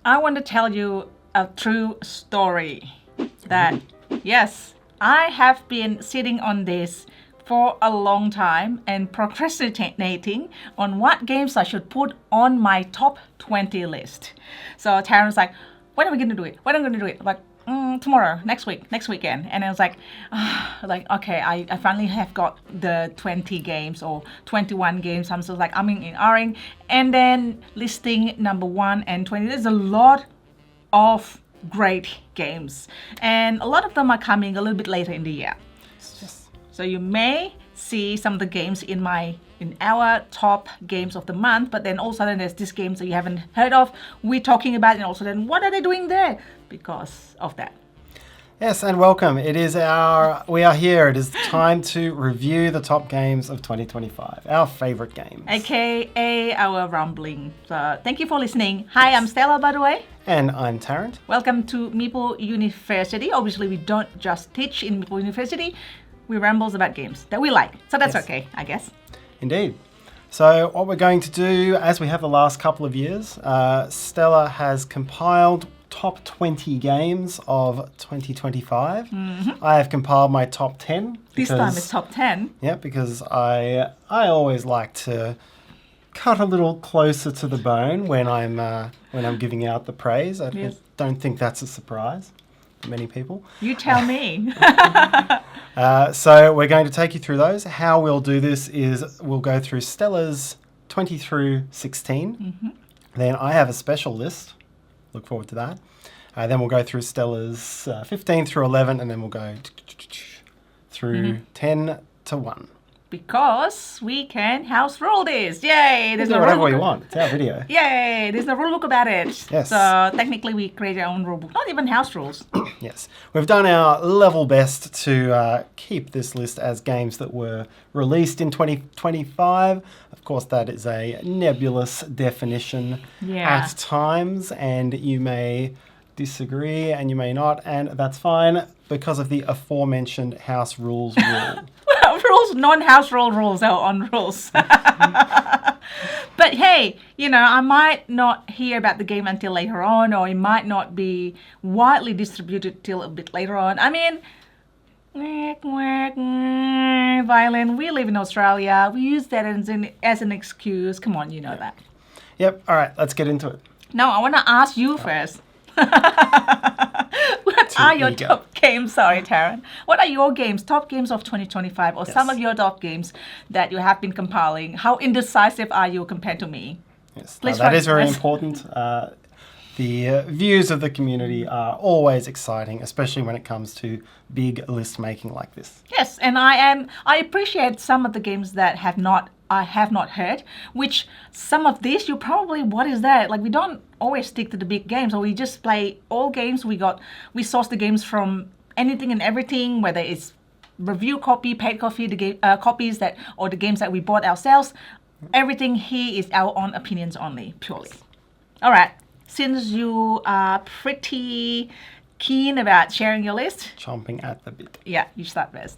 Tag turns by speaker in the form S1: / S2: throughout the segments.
S1: I want to tell you a true story that, yes, I have been sitting on this for a long time and procrastinating on what games I should put on my top 20 list. So Tarrant's like, when are we going to do it? When are we going to do it? I'm like, tomorrow, next weekend. And I was like, okay, I finally have got the 20 games or 21 games. I'm sort of like, I'm in R-ing. And then listing number 1 and 20. There's a lot of great games. And a lot of them are coming a little bit later in the year. So you may see some of the games in our top games of the month, but then also then there's these games that you haven't heard of, we're talking about, and also then what are they doing there because of that.
S2: Yes, and welcome. We are here. It is time to review the top games of 2025, our favorite games.
S1: AKA our rumbling. So thank you for listening. Hi, I'm Stella, by the way.
S2: And I'm Tarrant.
S1: Welcome to Meeple University. Obviously, we don't just teach in Meeple University. We rambles about games that we like. So that's okay, I guess.
S2: Indeed. So what we're going to do, as we have the last couple of years, Stella has compiled top 20 games of 2025. Mm-hmm. I have compiled my top 10.
S1: This time it's top 10.
S2: Yeah, because I always like to cut a little closer to the bone when I'm giving out the praise. I don't think that's a surprise for many people.
S1: You tell me.
S2: So we're going to take you through those. How we'll do this is we'll go through Stella's 20 through 16. Mm-hmm. Then I have a special list. Look forward to that. Then we'll go through Stella's 15 through 11, and then we'll go through 10 to 1.
S1: Because we can house rule this. Yay!
S2: There's no whatever we want. It's our video.
S1: Yay! There's no rule book about it.
S2: Yes.
S1: So technically we create our own rule book. Not even house rules.
S2: Yes. We've done our level best to keep this list as games that were released in 2025. Of course, that is a nebulous definition at times, and you may disagree and you may not, and that's fine because of the aforementioned house rules rule.
S1: Rules, non-house rule rules are on rules. But hey, I might not hear about the game until later on, or it might not be widely distributed till a bit later on. I mean, violin, we live in Australia. We use that as an excuse. Come on, you know that.
S2: Yep, all right, let's get into it.
S1: No, I want to ask you first. What are your top games? Sorry, Tarrant. What are your top games of 2025, or some of your top games that you have been compiling? How indecisive are you compared to me?
S2: Yes, that is very important. The views of the community are always exciting, especially when it comes to big list making like this.
S1: Yes, and I appreciate some of the games that I have not heard, which some of these you probably, what is that? Like, we don't always stick to the big games, or we just play all games. We source the games from anything and everything, whether it's review copy, paid copy, copies or the games that we bought ourselves. Everything here is our own opinions only, purely. All right, since you are pretty keen about sharing your list.
S2: Chomping at the bit.
S1: Yeah, you start first.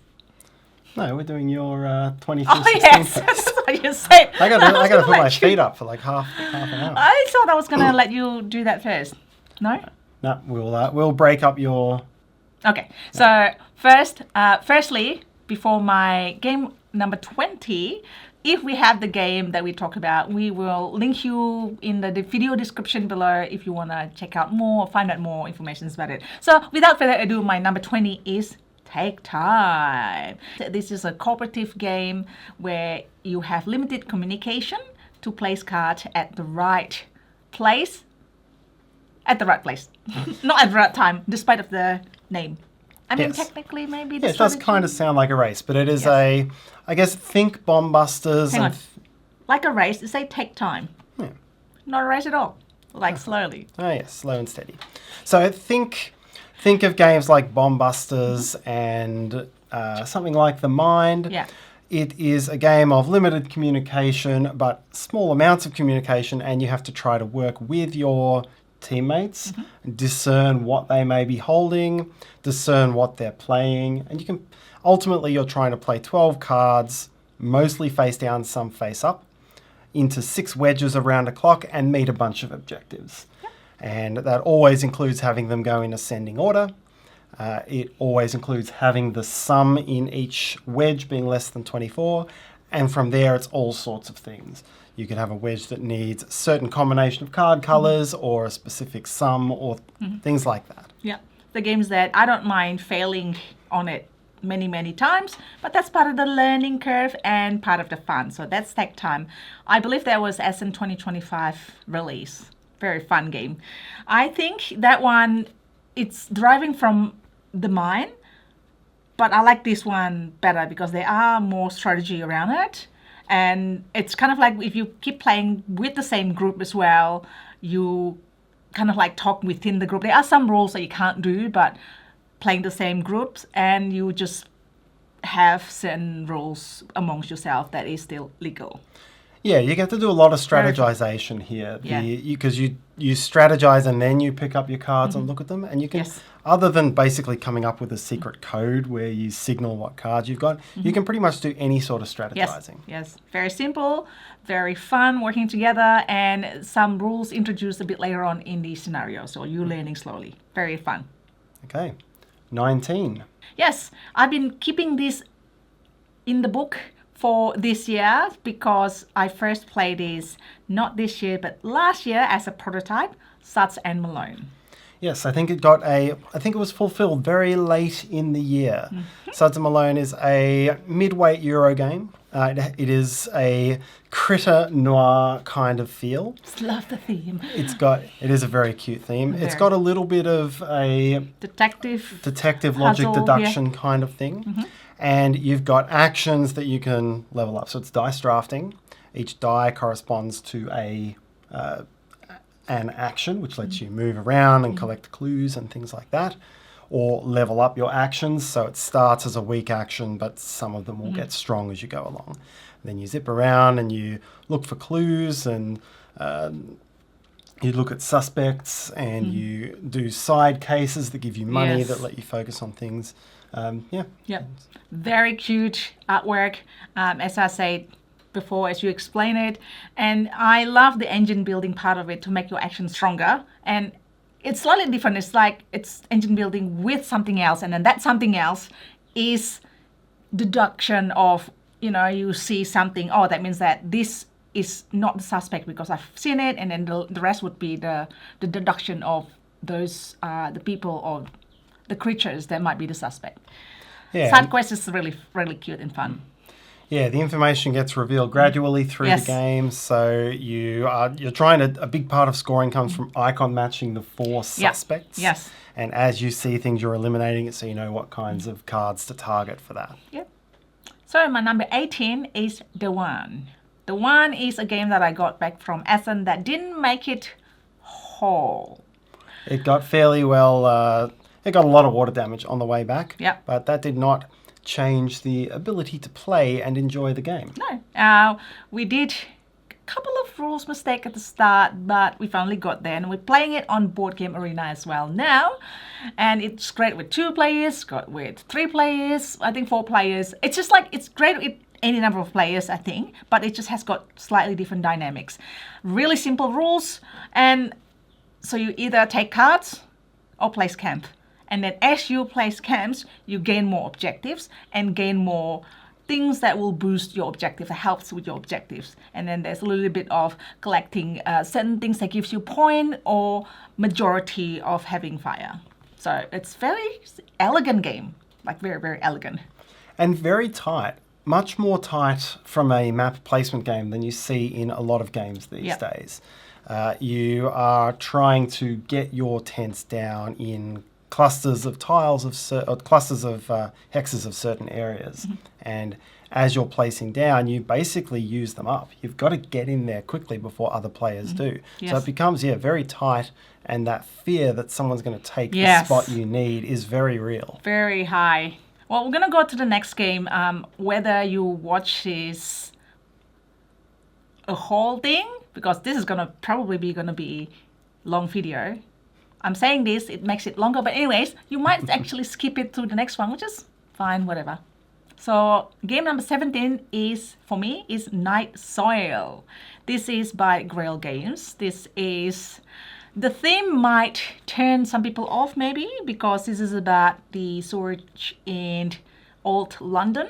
S2: No, we're doing your 20
S1: Oh, yes, that's what you said.
S2: I got to put my feet up for like half an hour.
S1: I thought I was going to let you do that first. No?
S2: No, we'll break up your...
S1: Okay, so firstly, before my game number 20, if we have the game that we talk about, we will link you in the video description below if you want to check out more or find out more information about it. So without further ado, my number 20 is Take Time. This is a cooperative game where you have limited communication to place cards at the right place. At the right place. Not at the right time, despite of the name. I mean, technically, maybe...
S2: Yeah, it does kind of sound like a race, but it is I guess, think Bomb Busters.
S1: Hang on. Like a race, say Take Time.
S2: Yeah.
S1: Not a race at all. Like slowly.
S2: Oh, yes, slow and steady. So think of games like Bomb Busters and something like The Mind.
S1: Yeah.
S2: It is a game of limited communication, but small amounts of communication, and you have to try to work with your teammates, discern what they may be holding, discern what they're playing, and ultimately you're trying to play 12 cards, mostly face down, some face up, into 6 wedges around a clock and meet a bunch of objectives. And that always includes having them go in ascending order. It always includes having the sum in each wedge being less than 24. And from there, it's all sorts of things. You could have a wedge that needs a certain combination of card colours or a specific sum or things like that.
S1: Yeah, the games that I don't mind failing on it many times, but that's part of the learning curve and part of the fun. So that's take time. I believe that was SN 2025 release. Very fun game. I think that one, it's deriving from the mind, but I like this one better because there are more strategy around it. And it's kind of like if you keep playing with the same group as well, you kind of like talk within the group. There are some rules that you can't do, but playing the same groups and you just have certain rules amongst yourself that is still legal.
S2: Yeah, you get to do a lot of strategization here. Because you strategize and then you pick up your cards and look at them. And you can, other than basically coming up with a secret code where you signal what cards you've got, you can pretty much do any sort of strategizing.
S1: Yes, very simple, very fun working together, and some rules introduced a bit later on in the scenario. So you're learning slowly. Very fun.
S2: Okay, 19.
S1: Yes, I've been keeping this in the book for this year because I first played this not this year but last year as a prototype, Suds and Malone.
S2: Yes, I think it was fulfilled very late in the year. Suds and Malone is a midweight Euro game. It is a critter noir kind of feel.
S1: Just love the theme.
S2: It is a very cute theme. It's got a little bit of a detective logic deduction kind of thing. And you've got actions that you can level up. So it's dice drafting. Each die corresponds to an action, which lets you move around and collect clues and things like that. Or level up your actions. So it starts as a weak action, but some of them will get strong as you go along. Then you zip around and you look for clues and you look at suspects and you do side cases that give you money that let you focus on things.
S1: Very cute artwork, as I said before, as you explain it, and I love the engine building part of it to make your action stronger. And it's slightly different. It's like it's engine building with something else, and then that something else is deduction of, you see something, that means that this is not the suspect because I've seen it, and then the rest would be the deduction of those the people or the creatures that might be the suspect. Side quest is really cute and fun.
S2: Yeah, the information gets revealed gradually through the game. So you're trying a big part of scoring comes from icon matching the 4 suspects.
S1: Yes.
S2: And as you see things, you're eliminating it so you know what kinds of cards to target for that.
S1: Yep. So my number 18 is The One. The One is a game that I got back from Essen that didn't make it whole.
S2: It got fairly well... it got a lot of water damage on the way back.
S1: Yep.
S2: But that did not change the ability to play and enjoy the game.
S1: No. We did a couple of rules mistake at the start, but we finally got there, and we're playing it on Board Game Arena as well now. And it's great with 2 players, got with 3 players, I think 4 players. It's just like, it's great with any number of players, I think, but it just has got slightly different dynamics. Really simple rules, and so you either take cards or place camp. And then as you place camps, you gain more objectives and gain more things that will boost your objective, that helps with your objectives. And then there's a little bit of collecting certain things that gives you point or majority of having fire. So it's very elegant game, like very elegant.
S2: And very tight. Much more tight from a map placement game than you see in a lot of games these days. You are trying to get your tents down in clusters of tiles clusters of hexes of certain areas, and as you're placing down, you basically use them up. You've got to get in there quickly before other players do. So it becomes very tight, and that fear that someone's going to take the spot you need is very real.
S1: Very high. Well, we're going to go to the next game. Whether you watch this a whole thing, because this is probably going to be long video. I'm saying this, it makes it longer, but anyways, you might actually skip it to the next one, which is fine, whatever. So game number 17 for me, is Night Soil. This is by Grail Games. This is The theme might turn some people off maybe because this is about the storage in old London.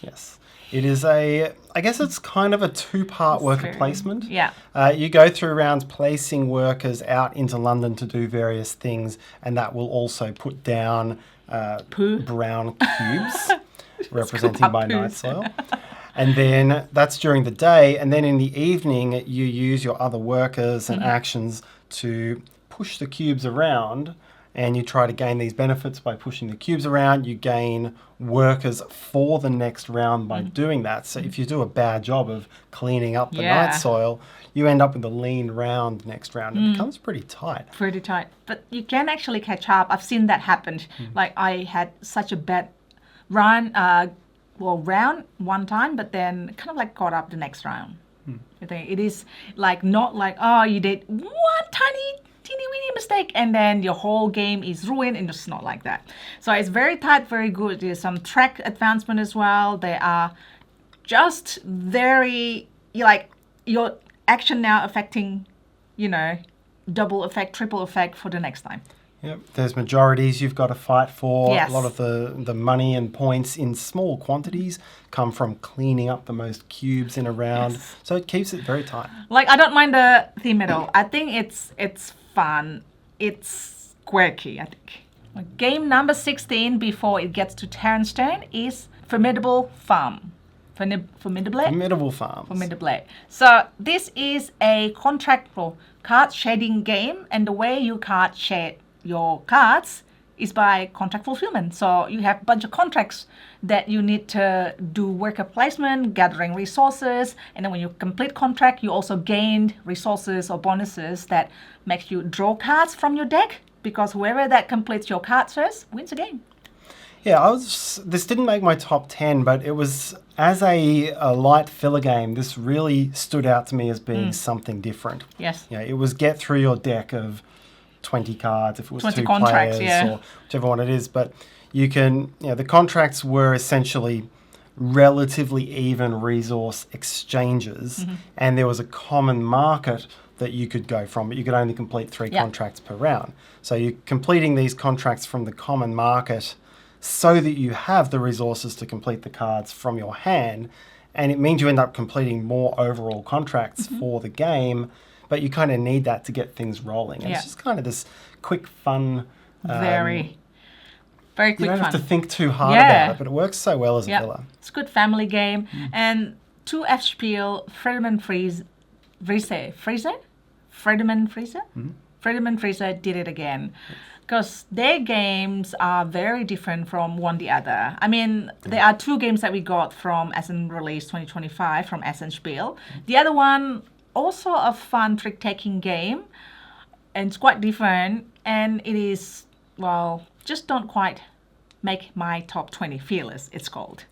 S2: Yes. It is I guess it's kind of a two-part worker placement.
S1: Yeah.
S2: You go through rounds placing workers out into London to do various things, and that will also put down brown cubes representing by night soil. And then that's during the day, and then in the evening you use your other workers and actions to push the cubes around, and you try to gain these benefits by pushing the cubes around. You gain workers for the next round by doing that. So if you do a bad job of cleaning up the night soil, you end up with a lean round next round. It becomes pretty tight.
S1: Pretty tight. But you can actually catch up. I've seen that happen. Like I had such a bad round one time, but then kind of like caught up the next round. I think it is like not like, oh, you did one teeny weeny mistake and then your whole game is ruined, and it's not like that. So it's very tight, very good. There's some track advancement as well. They are just very, like, your action now affecting, double effect, triple effect for the next time.
S2: Yep. There's majorities you've got to fight for.
S1: Yes.
S2: A lot of the money and points in small quantities come from cleaning up the most cubes in a round.
S1: Yes.
S2: So it keeps it very tight.
S1: Like, I don't mind the theme at all. I think it's fun. It's quirky, I think. Game number 16 before it gets to Tarrant is Formidable Farm.
S2: Formidable Farms.
S1: Formidable. So this is a contractual card shading game, and the way you card shade your cards is by contract fulfillment. So you have a bunch of contracts that you need to do worker placement, gathering resources, and then when you complete contract, you also gain resources or bonuses that makes you draw cards from your deck, because whoever that completes your cards first wins the game.
S2: Yeah, this didn't make my top 10, but it was, as a light filler game, this really stood out to me as being something different.
S1: Yes.
S2: Yeah, it was get through your deck of 20 cards if it was
S1: 20
S2: two
S1: contracts,
S2: players or whichever one it is. But you can, the contracts were essentially relatively even resource exchanges, and there was a common market that you could go from, but you could only complete 3 contracts per round. So you're completing these contracts from the common market so that you have the resources to complete the cards from your hand, and it means you end up completing more overall contracts for the game, but you kind of need that to get things rolling. And it's just kind of this quick, fun...
S1: very quick fun.
S2: You don't have to think too hard about it, but it works so well as a filler.
S1: It's a good family game. And 2F Spiel, Friedemann Friese did it again. Because their games are very different from one the other. I mean, there are 2 games that we got from Essen Release 2025 from Essen Spiel. The other one, also a fun trick-taking game. And it's quite different. And it is, well, just don't quite make my top 20 feelers, it's called.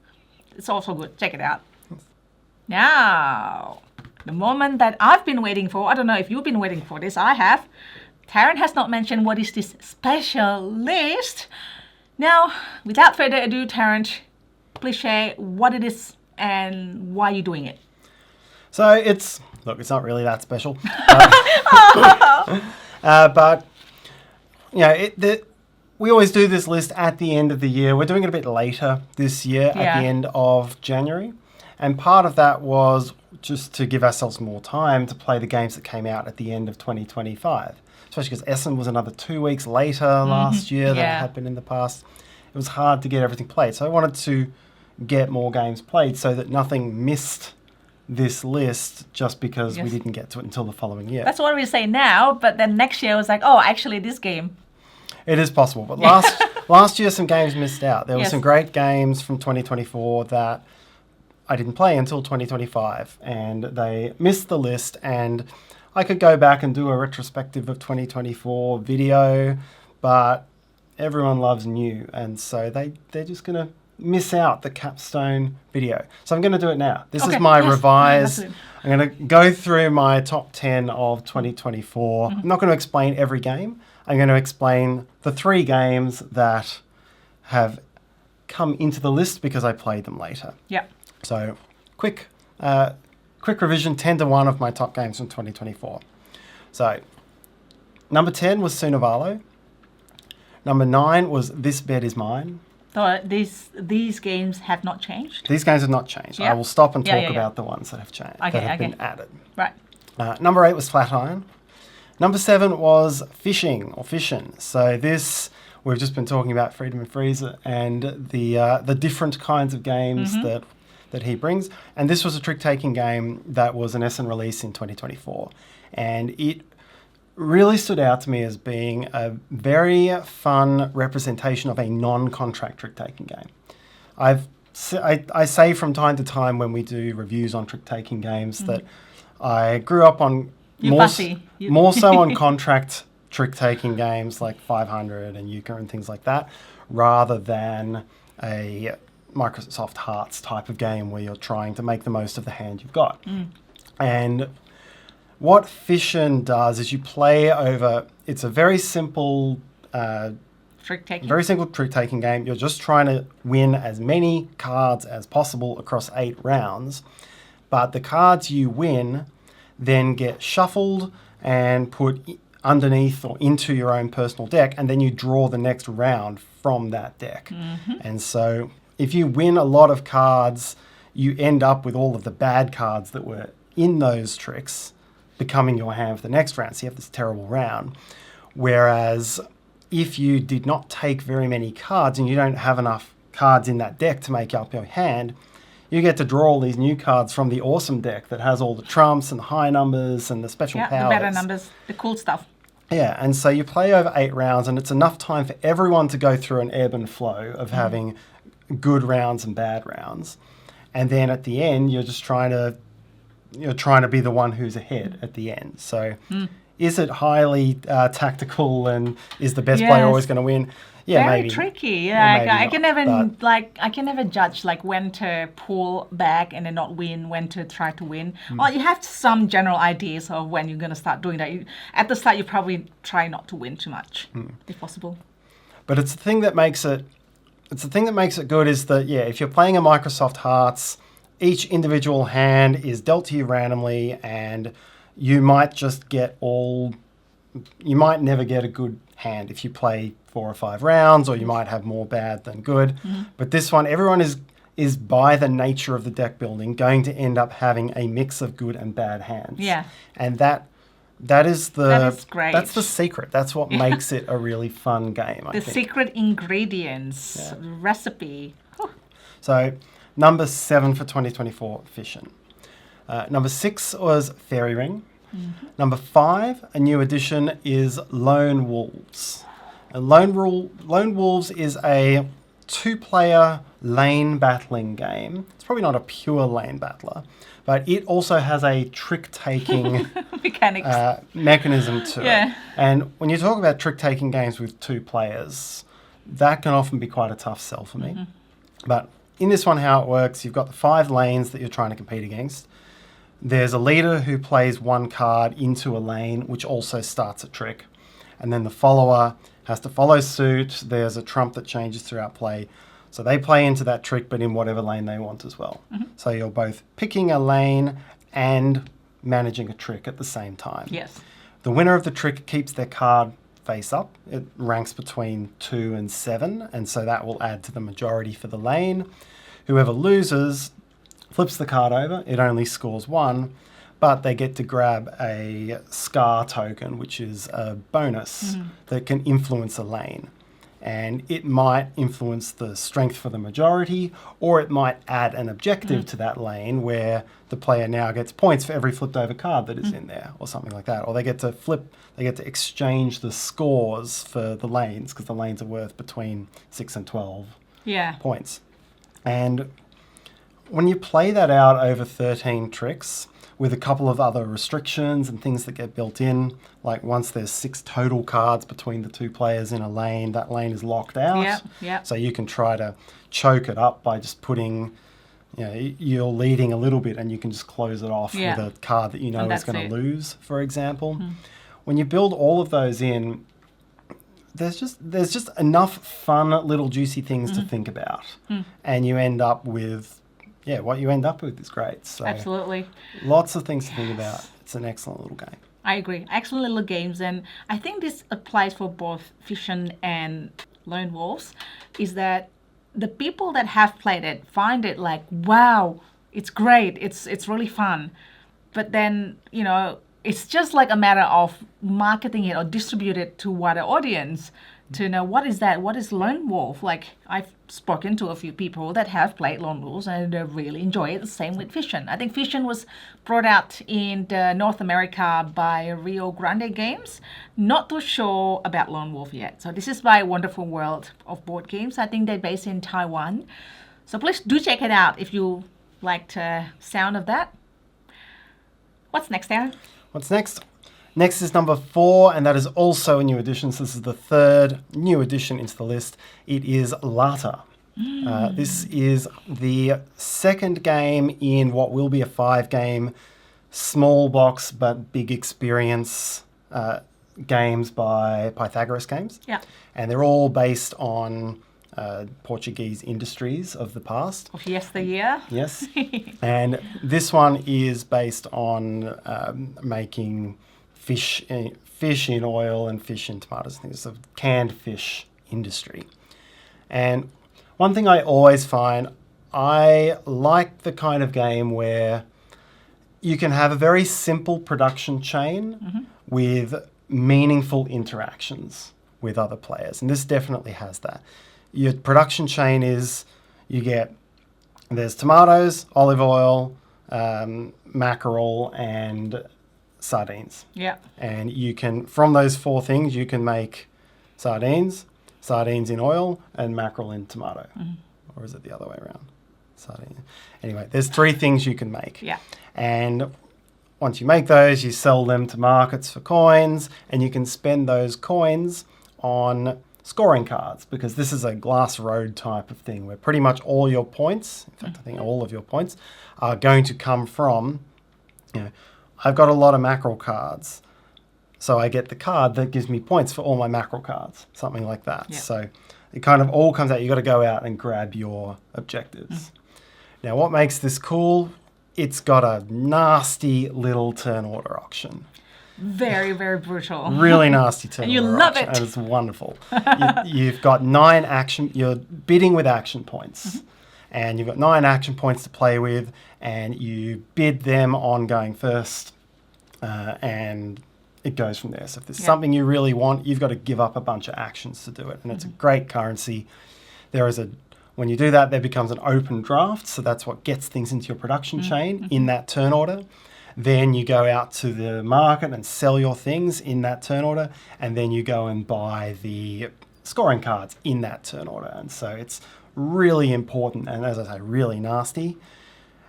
S1: It's also good. Check it out. Now, the moment that I've been waiting for, I don't know if you've been waiting for this, I have. Tarrant has not mentioned what is this special list. Now, without further ado, Tarrant, please share what it is and why you're doing it.
S2: So it's not really that special. But, we always do this list at the end of the year. We're doing it a bit later this year at the end of January. And part of that was just to give ourselves more time to play the games that came out at the end of 2025. Especially because Essen was another 2 weeks later last year than it had been in the past. It was hard to get everything played. So I wanted to get more games played so that nothing missed this list just because we didn't get to it until the following year.
S1: That's what we say now, but then next year I was like, oh, actually this game.
S2: It is possible. But last year some games missed out. There were some great games from 2024 that I didn't play until 2025, and they missed the list, and I could go back and do a retrospective of 2024 video, but everyone loves new, and so they're just going to miss out the capstone video. So I'm going to do it now. This is my revised... I'm going to go through my top 10 of 2024. I'm not going to explain every game. I'm going to explain the 3 games that have come into the list because I played them later.
S1: Yeah.
S2: So quick revision, 10-1 of my top games from 2024. So Number 10 was Sunavalo. Number 9 was This Bed Is Mine.
S1: So these games have not changed?
S2: These games have not changed.
S1: Yep.
S2: I will stop and talk
S1: Yeah.
S2: about the ones that have changed,
S1: Okay,
S2: that have been added.
S1: Right.
S2: Number 8 was Flatiron. Number 7 was Fishing or Fishin'. So this, we've just been talking about Freedom and Freezer and the different kinds of games that he brings. And this was a trick-taking game that was an Essen release in 2024. And it really stood out to me as being a very fun representation of a non-contract trick-taking game. I say from time to time when we do reviews on trick-taking games that I grew up on more so on contract trick-taking games like 500 and Euchre and things like that, rather than a Microsoft Hearts type of game where you're trying to make the most of the hand you've got. And what Fishin' does is you play over, it's a very simple trick-taking game. You're just trying to win as many cards as possible across 8 rounds. But the cards you win then get shuffled and put underneath or into your own personal deck, and then you draw the next round from that deck. And so if you win a lot of cards, you end up with all of the bad cards that were in those tricks becoming your hand for the next round. So you have this terrible round. Whereas if you did not take very many cards and you don't have enough cards in that deck to make up your hand, you get to draw all these new cards from the awesome deck that has all the trumps and the high numbers and the special powers.
S1: The better numbers, the cool stuff.
S2: Yeah, and so you play over 8 rounds, and it's enough time for everyone to go through an ebb and flow of having good rounds and bad rounds. And then at the end, you're trying to be the one who's ahead at the end. So is it highly tactical, and is the best player always going to win? Yeah,
S1: very
S2: maybe.
S1: Tricky.
S2: Yeah, maybe
S1: I can never
S2: but
S1: I can never judge like when to pull back and then not win, when to try to win. Well, you have some general ideas of when you're going to start doing that. At the start, you probably try not to win too much, if possible.
S2: But it's the thing that makes it. It's the thing that makes it good is that if you're playing a Microsoft Hearts, each individual hand is dealt to you randomly, and you might just get you might never get a good hand if you play 4 or 5 rounds, or you might have more bad than good. But this one, everyone is by the nature of the deck building going to end up having a mix of good and bad hands.
S1: Yeah.
S2: And that is
S1: great.
S2: That's the secret. That's what makes it a really fun game, I think.
S1: The secret ingredients, recipe.
S2: So, number 7 for 2024, Fishin'. Number 6 was Fairy Ring. Number 5, a new addition, is Lone Wolves. And Lone Wolves is a 2-player lane battling game. It's probably not a pure lane battler, but it also has a trick-taking mechanism to it. And when you talk about trick-taking games with 2 players, that can often be quite a tough sell for me. But in this one, how it works, you've got the 5 lanes that you're trying to compete against. There's a leader who plays 1 card into a lane, which also starts a trick. And then the follower has to follow suit. There's a trump that changes throughout play. So they play into that trick, but in whatever lane they want as well. So you're both picking a lane and managing a trick at the same time.
S1: Yes.
S2: The winner of the trick keeps their card face up. It ranks between 2 and 7, and so that will add to the majority for the lane. Whoever loses flips the card over. It only scores 1, but they get to grab a scar token, which is a bonus that can influence a lane. And it might influence the strength for the majority, or it might add an objective to that lane where the player now gets points for every flipped over card that is in there, or something like that. Or they get to exchange the scores for the lanes, because the lanes are worth between 6 and 12 points. And when you play that out over 13 tricks, with a couple of other restrictions and things that get built in, like once there's 6 total cards between the 2 players in a lane, that lane is locked out. So you can try to choke it up by just putting, you're leading a little bit and you can just close it off with a card that you know is going to lose, for example. When you build all of those in, there's just enough fun little juicy things to think about. And you end up with what you end up with is great. So
S1: absolutely.
S2: Lots of things to think about. It's an excellent little game.
S1: I agree. Excellent little games, and I think this applies for both Fission and Lone Wolves, is that the people that have played it find it like, wow, it's great, it's really fun. But then, it's just like a matter of marketing it or distribute it to wider audience to know what is that, what is Lone Wolf. Like, I've spoken to a few people that have played Lone Wolves and they really enjoy it. The same with Fission. I think Fission was brought out in North America by Rio Grande Games. Not too sure about Lone Wolf yet. So this is by Wonderful World of Board Games. I think they're based in Taiwan. So please do check it out if you liked the sound of that. What's next, Tarrant?
S2: What's next? Next is number 4, and that is also a new addition. So this is the third new addition into the list. It is Lata. This is the second game in what will be a 5-game small box but big experience games by Pythagoras Games.
S1: Yeah.
S2: And they're all based on Portuguese industries of the past.
S1: Of yesteryear.
S2: Yes. And this one is based on making fish in oil and fish in tomatoes. I think it's a canned fish industry. And one thing I always find, I like the kind of game where you can have a very simple production chain with meaningful interactions with other players. And this definitely has that. Your production chain is, there's tomatoes, olive oil, mackerel, and sardines.
S1: Yeah.
S2: And you can, from those 4 things, you can make sardines in oil, and mackerel in tomato. Or is it the other way around? Sardine. Anyway, there's 3 things you can make.
S1: Yeah.
S2: And once you make those, you sell them to markets for coins, and you can spend those coins on scoring cards, because this is a glass road type of thing where pretty much all your points, in fact, I think all of your points, are going to come from, I've got a lot of mackerel cards, so I get the card that gives me points for all my mackerel cards, something like that.
S1: Yeah.
S2: So it kind of all comes out. You've got to go out and grab your objectives. Now, what makes this cool? It's got a nasty little turn order auction.
S1: Very, very brutal.
S2: Really nasty turn order
S1: And you love
S2: auction,
S1: it.
S2: and it's wonderful. You've got 9 action, you're bidding with action points. And you've got 9 action points to play with, and you bid them on going first, and it goes from there. So if there's something you really want, you've got to give up a bunch of actions to do it, and it's a great currency. When you do that, there becomes an open draft, so that's what gets things into your production chain in that turn order. Then you go out to the market and sell your things in that turn order, and then you go and buy the scoring cards in that turn order. And so it's really important, and as I say, really nasty.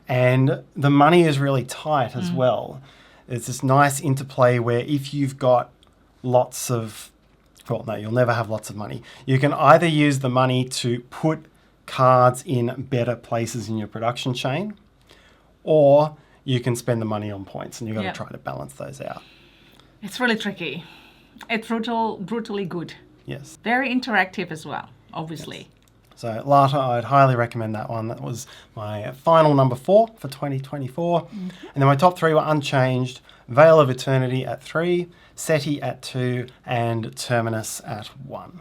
S2: And the money is really tight as well. It's this nice interplay where if you've got lots of, well, no, you'll never have lots of money. You can either use the money to put cards in better places in your production chain, or you can spend the money on points, and you've got to try to balance those out.
S1: It's really tricky. It's brutally good.
S2: Yes.
S1: Very interactive as well, obviously.
S2: Yes. So Lata, I'd highly recommend that one. That was my final number 4 for 2024. And then my top 3 were unchanged. Veil of Eternity at 3, SETI at 2, and Terminus at 1.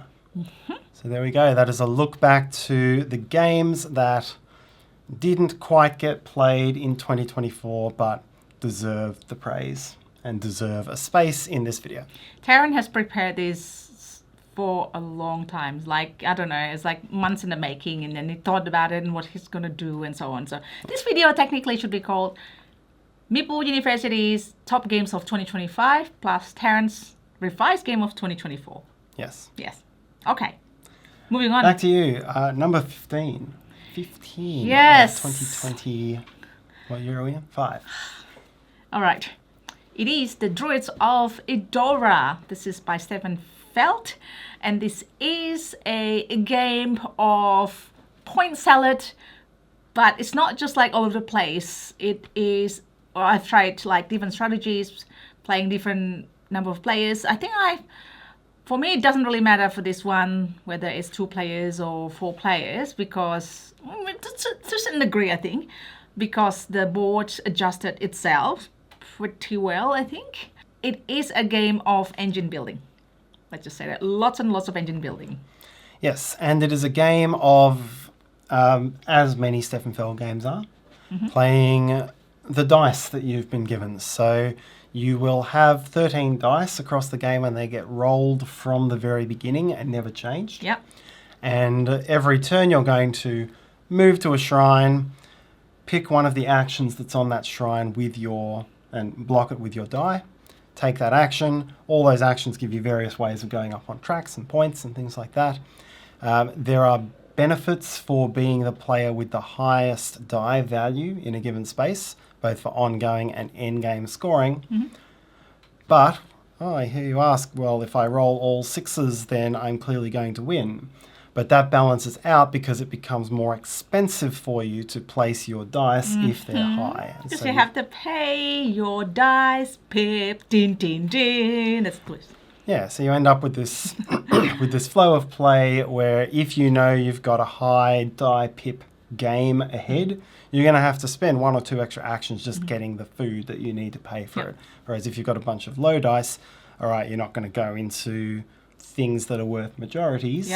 S2: So there we go. That is a look back to the games that didn't quite get played in 2024, but deserved the praise and deserve a space in this video.
S1: Tarrant has prepared this for a long time. Like, I don't know, it's like months in the making, and then he thought about it and what he's going to do and so on. So this video technically should be called Meeple University's Top Games of 2025 plus Tarrant's Revised Game of 2024.
S2: Yes.
S1: Yes. Okay. Moving on.
S2: Back to you. Number 15. 15.
S1: Yes.
S2: 2020. What year are we in? 5.
S1: All right. It is The Druids of Eldora. This is by Stephen Felt, and this is a game of point salad, but it's not just like all over the place. It is, well, I've tried like different strategies, playing different number of players. I think for me, it doesn't really matter for this one whether it's 2 players or 4 players, because to a certain degree, I think, because the board adjusted itself pretty well, I think. it is a game of engine building. Let's just say that. Lots and lots of engine building.
S2: Yes, and it is a game of, as many Stefan Feld games are, playing the dice that you've been given. So you will have 13 dice across the game and they get rolled from the very beginning and never changed.
S1: Yep.
S2: And every turn you're going to move to a shrine, pick one of the actions that's on that shrine and block it with your die. Take that action. All those actions give you various ways of going up on tracks and points and things like that. There are benefits for being the player with the highest die value in a given space, both for ongoing and endgame scoring. But, I hear you ask, well, if I roll all 6s, then I'm clearly going to win. But that balances out because it becomes more expensive for you to place your dice if they're high.
S1: Because so you have to pay your dice, pip, din, din, din. That's good.
S2: Yeah, so you end up with this with this flow of play where if you know you've got a high die pip game ahead, you're going to have to spend 1 or 2 extra actions just getting the food that you need to pay for it. Whereas if you've got a bunch of low dice, all right, you're not going to go into things that are worth majorities.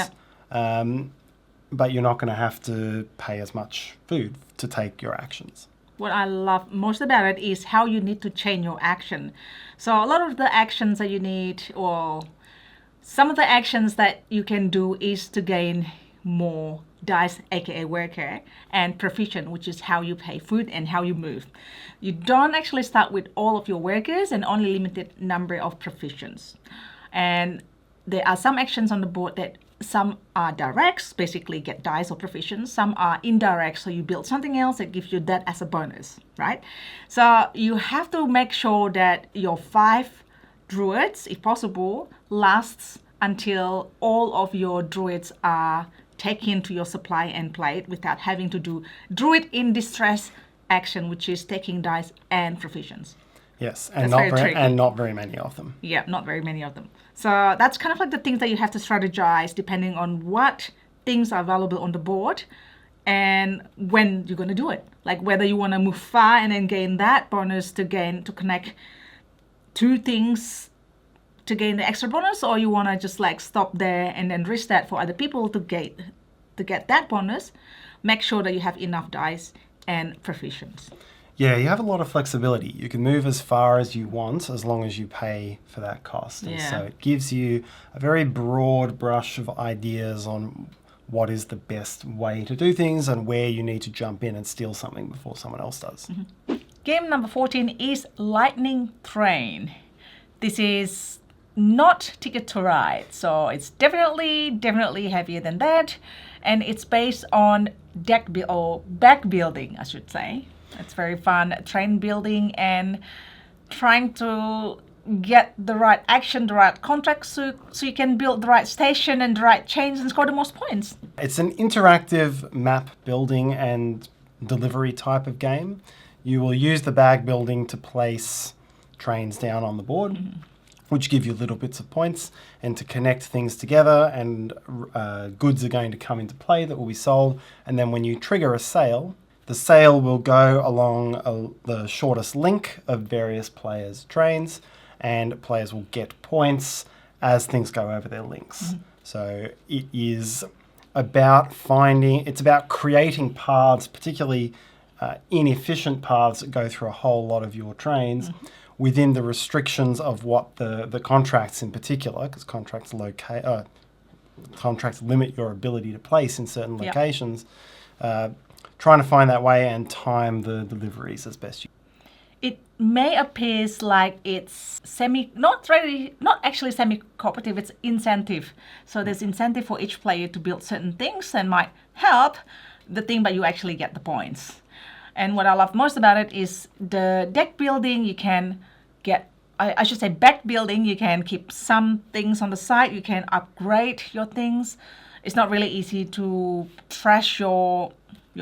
S2: But you're not going to have to pay as much food to take your actions.
S1: What I love most about it is how you need to chain your action. So a lot of the actions that you need, or some of the actions that you can do, is to gain more dice, aka worker, and proficient, which is how you pay food and how you move. You don't actually start with all of your workers and only limited number of proficients. And there are some actions on the board that some are directs, basically get dice or proficients. Some are indirect, so you build something else that gives you that as a bonus, right? So you have to make sure that your 5 druids, if possible, lasts until all of your druids are taken to your supply and played without having to do druid in distress action, which is taking dice and proficients.
S2: Yes, and not very many of them.
S1: Yeah, not very many of them. So that's kind of like the things that you have to strategize depending on what things are available on the board and when you're going to do it. Like whether you want to move far and then gain that bonus to connect 2 things to gain the extra bonus, or you want to just like stop there and then risk that for other people to get that bonus. Make sure that you have enough dice and proficients.
S2: Yeah, you have a lot of flexibility. You can move as far as you want as long as you pay for that cost. And so it gives you a very broad brush of ideas on what is the best way to do things and where you need to jump in and steal something before someone else does.
S1: Game number 14 is Lightning Train. This is not Ticket to Ride, so it's definitely heavier than that. And it's based on back building, I should say. It's very fun, train building and trying to get the right action, the right contract, so you can build the right station and the right chains and score the most points. It's
S2: an interactive map building and delivery type of game. You will use the bag building to place trains down on the board, which give you little bits of points, and to connect things together, and goods are going to come into play that will be sold. And then when you trigger a sale, the sale will go along the shortest link of various players' trains, and players will get points as things go over their links. So it is about creating paths, particularly inefficient paths that go through a whole lot of your trains within the restrictions of what the contracts in particular, because contracts limit your ability to place in certain locations, trying to find that way and time the deliveries as best you can.
S1: It may appear like it's not actually semi-cooperative, it's incentive. So there's incentive for each player to build certain things and might help the thing, but you actually get the points. And what I love most about it is the deck building. You can get, I should say back building, you can keep some things on the side, you can upgrade your things. It's not really easy to trash your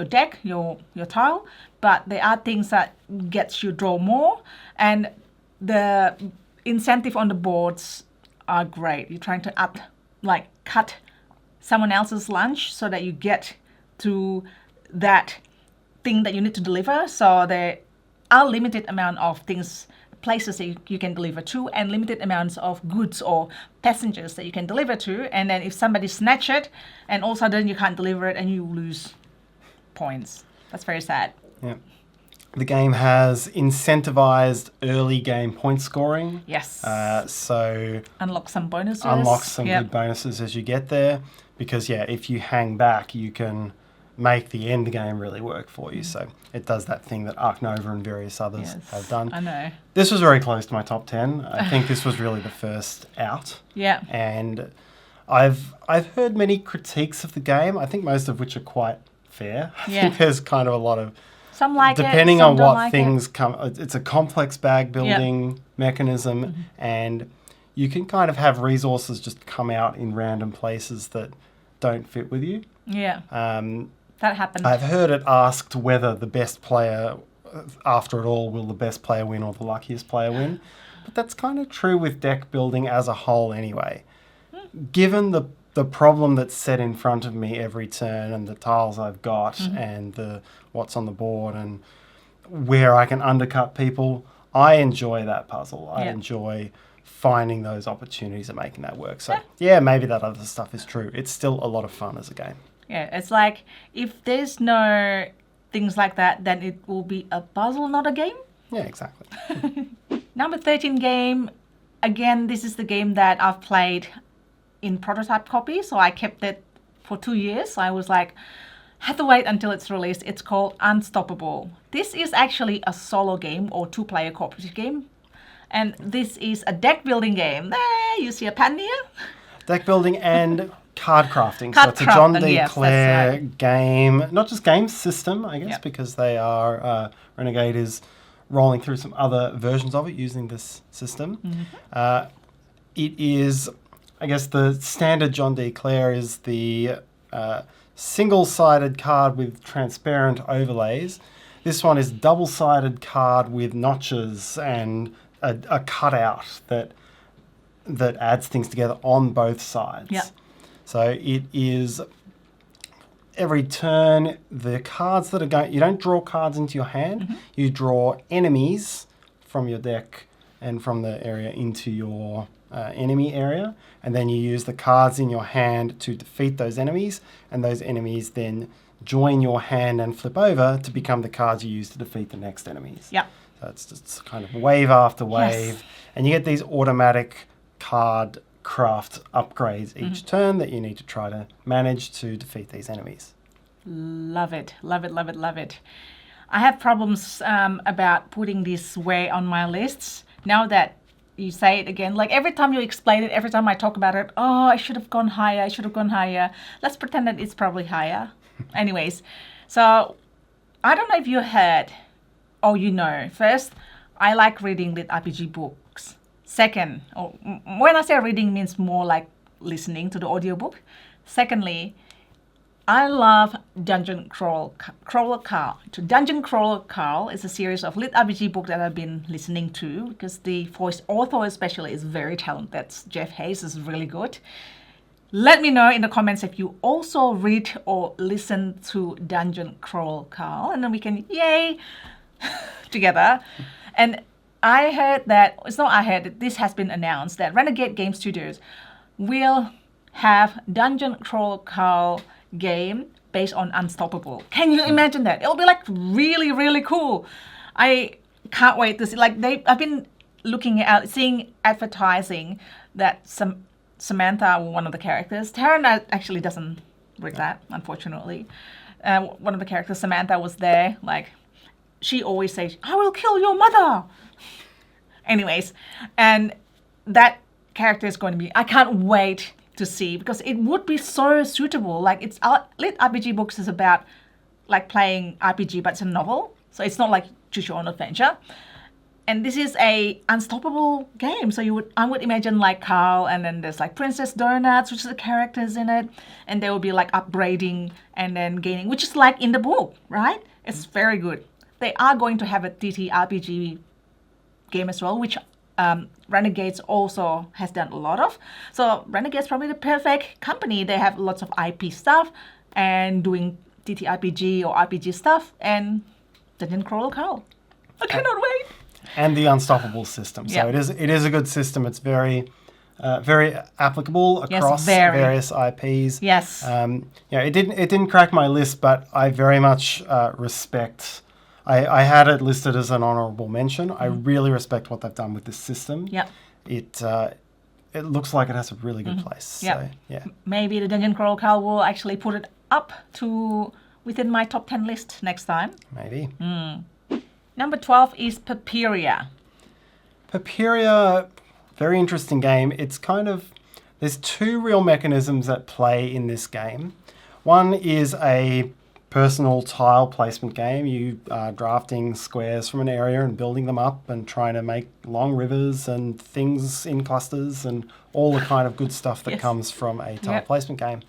S1: deck, your tile, but there are things that gets you draw more, and the incentive on the boards are great. You're trying to cut someone else's lunch so that you get to that thing that you need to deliver. So there are limited amount of things places that you can deliver to and limited amounts of goods or passengers that you can deliver to. And then if somebody snatch it and all of a sudden you can't deliver it and you lose points. That's very sad.
S2: Yeah. The game has incentivized early game point scoring.
S1: Yes.
S2: So
S1: unlock some bonuses.
S2: Good bonuses as you get there. Because, if you hang back, you can make the end game really work for you. So it does that thing that Ark Nova and various others have done.
S1: I know.
S2: This was very close to my top 10. I think this was really the first out.
S1: Yeah.
S2: And I've heard many critiques of the game, I think most of which are quite fair. I think there's kind of a lot of...
S1: Some like
S2: depending
S1: it, some
S2: on
S1: don't
S2: what
S1: like
S2: things
S1: it.
S2: come... It's a complex bag building mechanism, and you can kind of have resources just come out in random places that don't fit with you.
S1: Yeah. That happened.
S2: I've heard it asked whether the best player, after it all, will the best player win or the luckiest player win? But that's kind of true with deck building as a whole anyway. Given the problem that's set in front of me every turn and the tiles I've got and what's on the board and where I can undercut people, I enjoy that puzzle. I enjoy finding those opportunities and making that work. So, maybe that other stuff is true. It's still a lot of fun as a game.
S1: Yeah, it's like if there's no things like that, then it will be a puzzle, not a game.
S2: Yeah, exactly.
S1: Number 13 game. Again, this is the game that I've played in prototype copy, so I kept it for 2 years. I was like, had to wait until it's released. It's called Unstoppable. This is actually a solo game or two-player cooperative game. And this is a deck building game. There, you see a pen here?
S2: Deck building and card crafting. So it's a John D. Clare game, not just game system, I guess, because they are, Renegade is rolling through some other versions of it using this system. It is, I guess the standard John D. Clare is the single-sided card with transparent overlays. This one is double-sided card with notches and a cutout that adds things together on both sides.
S1: Yeah.
S2: So it is every turn, the cards that are going... You don't draw cards into your hand. You draw enemies from your deck and from the area into your enemy area. And then you use the cards in your hand to defeat those enemies. And those enemies then join your hand and flip over to become the cards you use to defeat the next enemies.
S1: Yeah.
S2: So it's just kind of wave after wave. And you get these automatic card craft upgrades each turn that you need to try to manage to defeat these enemies.
S1: Love it. Love it, love it, love it. I have problems about putting this way on my lists. Now that you say it again, like every time you explain it, every time I talk about it, I should have gone higher, I should have gone higher. Let's pretend that it's probably higher. Anyways, so I don't know if you heard or you know. First, I like reading lit RPG books. Second, when I say reading means more like listening to the audiobook. Secondly, I love Dungeon Crawler Carl. Dungeon Crawler Carl is a series of lit RPG books that I've been listening to because the voice author especially is very talented. That's Jeff Hayes, is really good. Let me know in the comments if you also read or listen to Dungeon Crawler Carl, and then we can yay together. And I heard that, this has been announced that Renegade Game Studios will have Dungeon Crawler Carl game based on Unstoppable. Can you imagine that? It'll be like really, really cool. I can't wait to see. Like I've been looking at, seeing advertising that Samantha, one of the characters, Tarrant actually doesn't read that, unfortunately. One of the characters, Samantha, was there. Like, she always says, "I will kill your mother." Anyways, and that character is going to be, I can't wait to see, because it would be so suitable. Like, it's lit RPG books is about like playing RPG, but it's a novel, so it's not like choose your own adventure. And this is a Unstoppable game, so I would imagine like Carl, and then there's like Princess Donuts, which is the characters in it, and they will be like upgrading and then gaining, which is like in the book, right? It's very good. They are going to have a TTRPG game as well, which Renegades also has done a lot of. So Renegade's probably the perfect company. They have lots of IP stuff and doing TTRPG or RPG stuff, and Dungeon Crawler Carl. I cannot wait.
S2: And the unstoppable system. So it is a good system. It's very applicable across various IPs.
S1: Yes.
S2: It didn't crack my list, but I very much respect. I had it listed as an honourable mention. I really respect what they've done with this system.
S1: Yep.
S2: It looks like it has a really good place.
S1: Yep.
S2: So, yeah.
S1: Maybe the Dungeon Crawl will actually put it up to within my top 10 list next time.
S2: Maybe.
S1: Number 12 is Paperia.
S2: Paperia, very interesting game. It's there's two real mechanisms at play in this game. One is a personal tile placement game. You are drafting squares from an area and building them up and trying to make long rivers and things in clusters and all the kind of good stuff that comes from a tile placement game.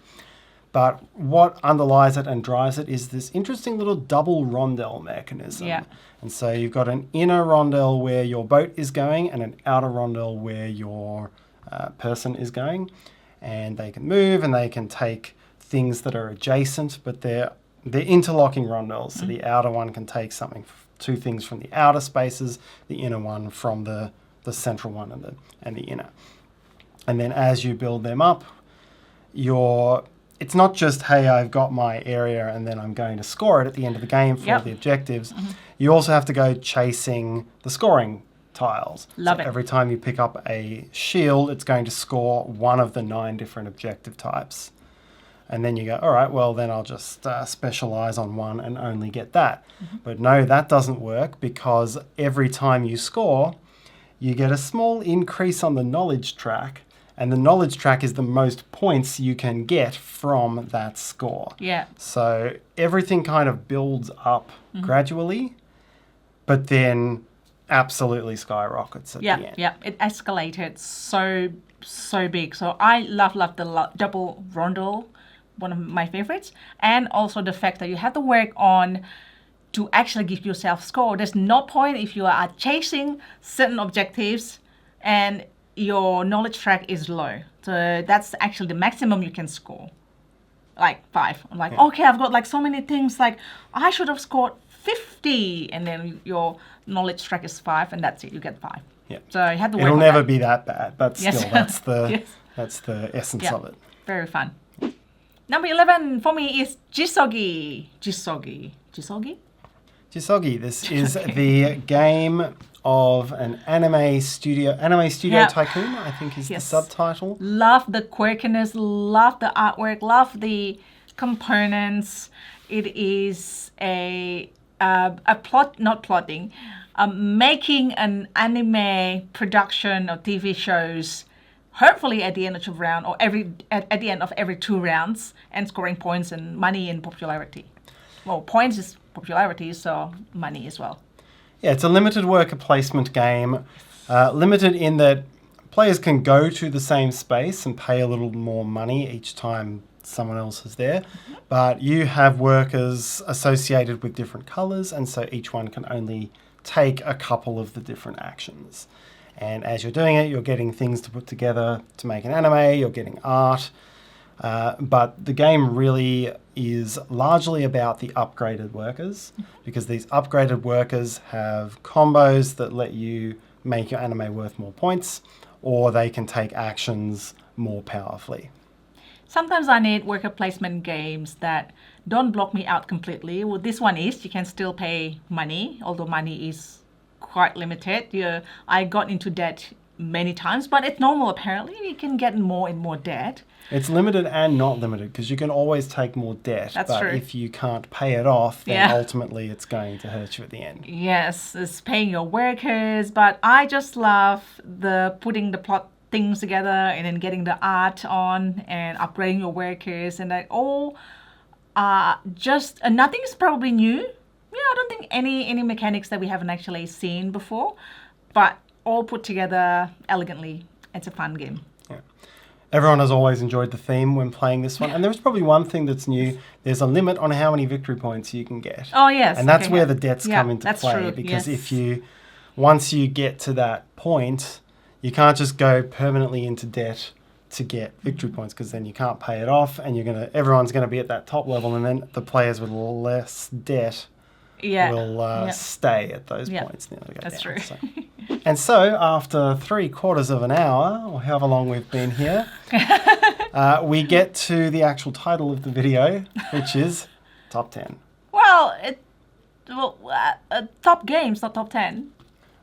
S2: But what underlies it and drives it is this interesting little double rondel mechanism. Yeah. And so you've got an inner rondel where your boat is going and an outer rondel where your person is going. And they can move and they can take things that are adjacent, but they're interlocking rondels. So the outer one can take two things from the outer spaces, the inner one from the central one and the inner. And then as you build them up, it's not just, hey, I've got my area and then I'm going to score it at the end of the game for all the objectives. You also have to go chasing the scoring tiles.
S1: Love it.
S2: Every time you pick up a shield, it's going to score one of the 9 different objective types. And then you go, all right, well, then I'll just specialize on one and only get that. But no, that doesn't work because every time you score, you get a small increase on the knowledge track. And the knowledge track is the most points you can get from that score. Yeah. So everything kind of builds up gradually, but then absolutely skyrockets at the end.
S1: Yeah, it escalated so big. So I love the double rondel, one of my favorites. And also the fact that you have to work on to actually give yourself score. There's no point if you are chasing certain objectives and your knowledge track is low. So that's actually the maximum you can score. Like 5. I'm like, okay, I've got like so many things, like I should have scored 50. And then your knowledge track is 5 and that's it, you get 5. Yeah. So you have to work
S2: It'll
S1: on
S2: never
S1: that.
S2: be that bad, but still that's the that's the essence of it.
S1: Very fun. Number 11 for me is Jisogi. Jisogi.
S2: This is the game of an anime studio tycoon, I think is the subtitle.
S1: Love the quirkiness, love the artwork, love the components. It is making an anime production or TV shows, hopefully at the end of 2 rounds or at the end of every 2 rounds, and scoring points and money and popularity. Well, points is popularity, so money as well.
S2: Yeah, it's a limited worker placement game. Limited in that players can go to the same space and pay a little more money each time someone else is there. But you have workers associated with different colours, and so each one can only take a couple of the different actions. And as you're doing it, you're getting things to put together to make an anime, you're getting art. But the game really is largely about the upgraded workers, because these upgraded workers have combos that let you make your anime worth more points, or they can take actions more powerfully.
S1: Sometimes I need worker placement games that don't block me out completely. Well, this one is, you can still pay money, although money is quite limited. I got into debt many times, but it's normal apparently. You can get more and more debt.
S2: It's limited and not limited, because you can always take more debt.
S1: That's true.
S2: But if you can't pay it off, then ultimately it's going to hurt you at the end.
S1: Yes, it's paying your workers, but I just love the putting the plot things together and then getting the art on and upgrading your workers, and that all just nothing is probably new. I don't think any mechanics that we haven't actually seen before, but all put together elegantly. It's a fun game.
S2: Yeah. Everyone has always enjoyed the theme when playing this one, and there's probably one thing that's new. There's a limit on how many victory points you can get.
S1: Oh yes,
S2: and that's where the debts come into
S1: that's
S2: play.
S1: True.
S2: Because once you get to that point, you can't just go permanently into debt to get victory points, because then you can't pay it off, and everyone's gonna be at that top level, and then the players with less debt
S1: Yeah.
S2: stay at those
S1: Yeah.
S2: points. Nearly go
S1: That's
S2: down,
S1: true.
S2: so. And so, after 3/4 of an hour, or however long we've been here, we get to the actual title of the video, which is Top 10.
S1: Well, top games, not top 10.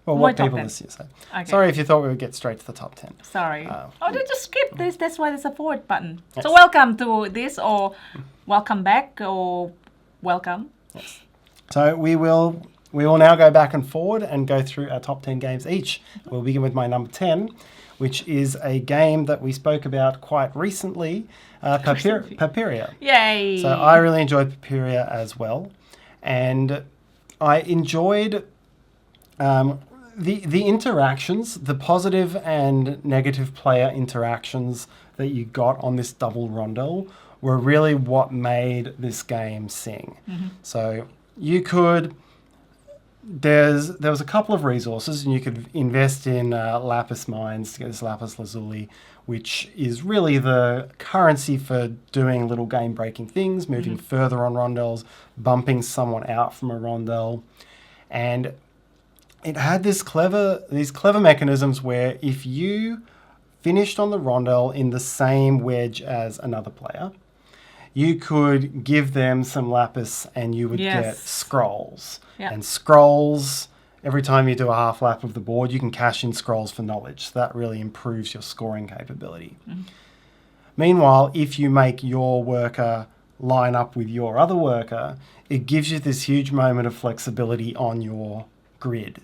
S2: Well,
S1: Why
S2: what
S1: top
S2: people
S1: 10?
S2: listen to say.
S1: Okay.
S2: Sorry if you thought we would get straight to the top 10.
S1: Sorry. They just skip this. That's why there's a forward button.
S2: Yes.
S1: So welcome to this, or welcome back, or welcome.
S2: Yes. So we will now go back and forward and go through our top 10 games each. We'll begin with my number 10, which is a game that we spoke about quite recently, Papiria.
S1: Yay!
S2: So I really enjoyed Papiria as well. And I enjoyed the interactions, the positive and negative player interactions that you got on this double rondel were really what made this game sing.
S1: Mm-hmm.
S2: So you could... There was a couple of resources, and you could invest in lapis mines to get this lapis lazuli, which is really the currency for doing little game-breaking things, moving further on rondels, bumping someone out from a rondel. And it had these clever mechanisms where if you finished on the rondel in the same wedge as another player, you could give them some lapis and you would get scrolls.
S1: Yeah.
S2: And scrolls, every time you do a half lap of the board, you can cash in scrolls for knowledge. So that really improves your scoring capability. Meanwhile, if you make your worker line up with your other worker, it gives you this huge moment of flexibility on your grid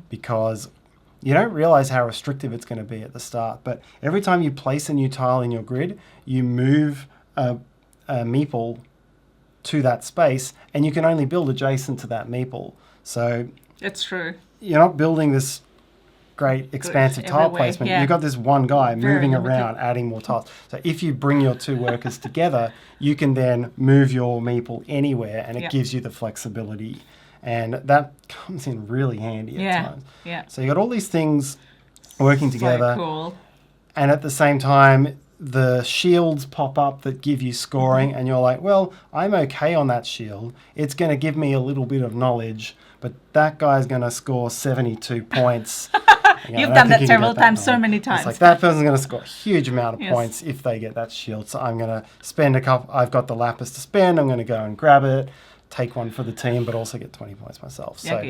S2: because you don't realize how restrictive it's going to be at the start. But every time you place a new tile in your grid, you move a meeple to that space, and you can only build adjacent to that meeple. So
S1: It's true.
S2: you're not building this great expansive tile
S1: everywhere,
S2: placement.
S1: yeah.
S2: You've got this one guy
S1: Very
S2: moving
S1: limited.
S2: around, adding more tiles. So if you bring your two workers together, you can then move your meeple anywhere, and it gives you the flexibility. And that comes in really handy at times.
S1: Yeah.
S2: So you got all these things working together,
S1: So cool.
S2: and at the same time, the shields pop up that give you scoring, and you're like, well, I'm okay on that shield. It's going to give me a little bit of knowledge, but that guy's going to score 72 points.
S1: You've done that several times, so many times.
S2: It's like that person's going to score a huge amount of
S1: Yes.
S2: points if they get that shield. So I'm going to spend a couple. I've got the lapis to spend. I'm going to go and grab it, take one for the team, but also get 20 points myself. So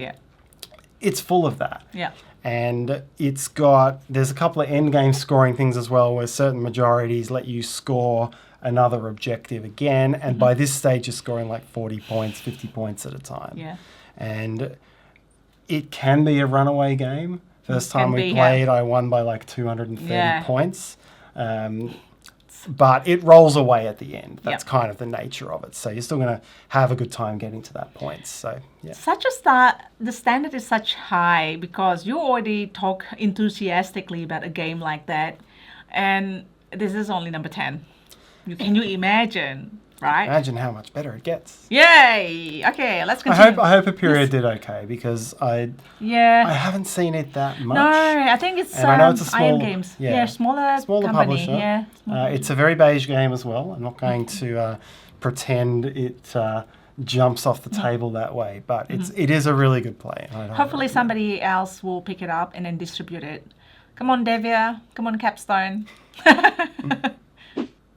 S2: it's full of that.
S1: Yeah.
S2: And there's a couple of end game scoring things as well, where certain majorities let you score another objective again. And by this stage, you're scoring like 40 points, 50 points at a time.
S1: Yeah.
S2: And it can be a runaway game. First time we
S1: be,
S2: played, I won by like 230
S1: Yeah.
S2: points. But it rolls away at the end. That's
S1: Yep.
S2: kind of the nature of it. So you're still going to have a good time getting to that point. So, yeah.
S1: Such a start, the standard is such high because you already talk enthusiastically about a game like that, and this is only number 10. Can you imagine, right?
S2: Imagine how much better it gets.
S1: Yay! Okay, let's continue.
S2: I hope Aperia did okay, because I haven't seen it that much.
S1: No, I think it's
S2: And I know it's a
S1: Iron
S2: small-
S1: Games.
S2: yeah,
S1: smaller company.
S2: publisher.
S1: Yeah.
S2: It's a very beige game as well. I'm not going to pretend it jumps off the table that way, but it is a really good play.
S1: Hopefully somebody else will pick it up and then distribute it. Come on, Devia. Come on, Capstone.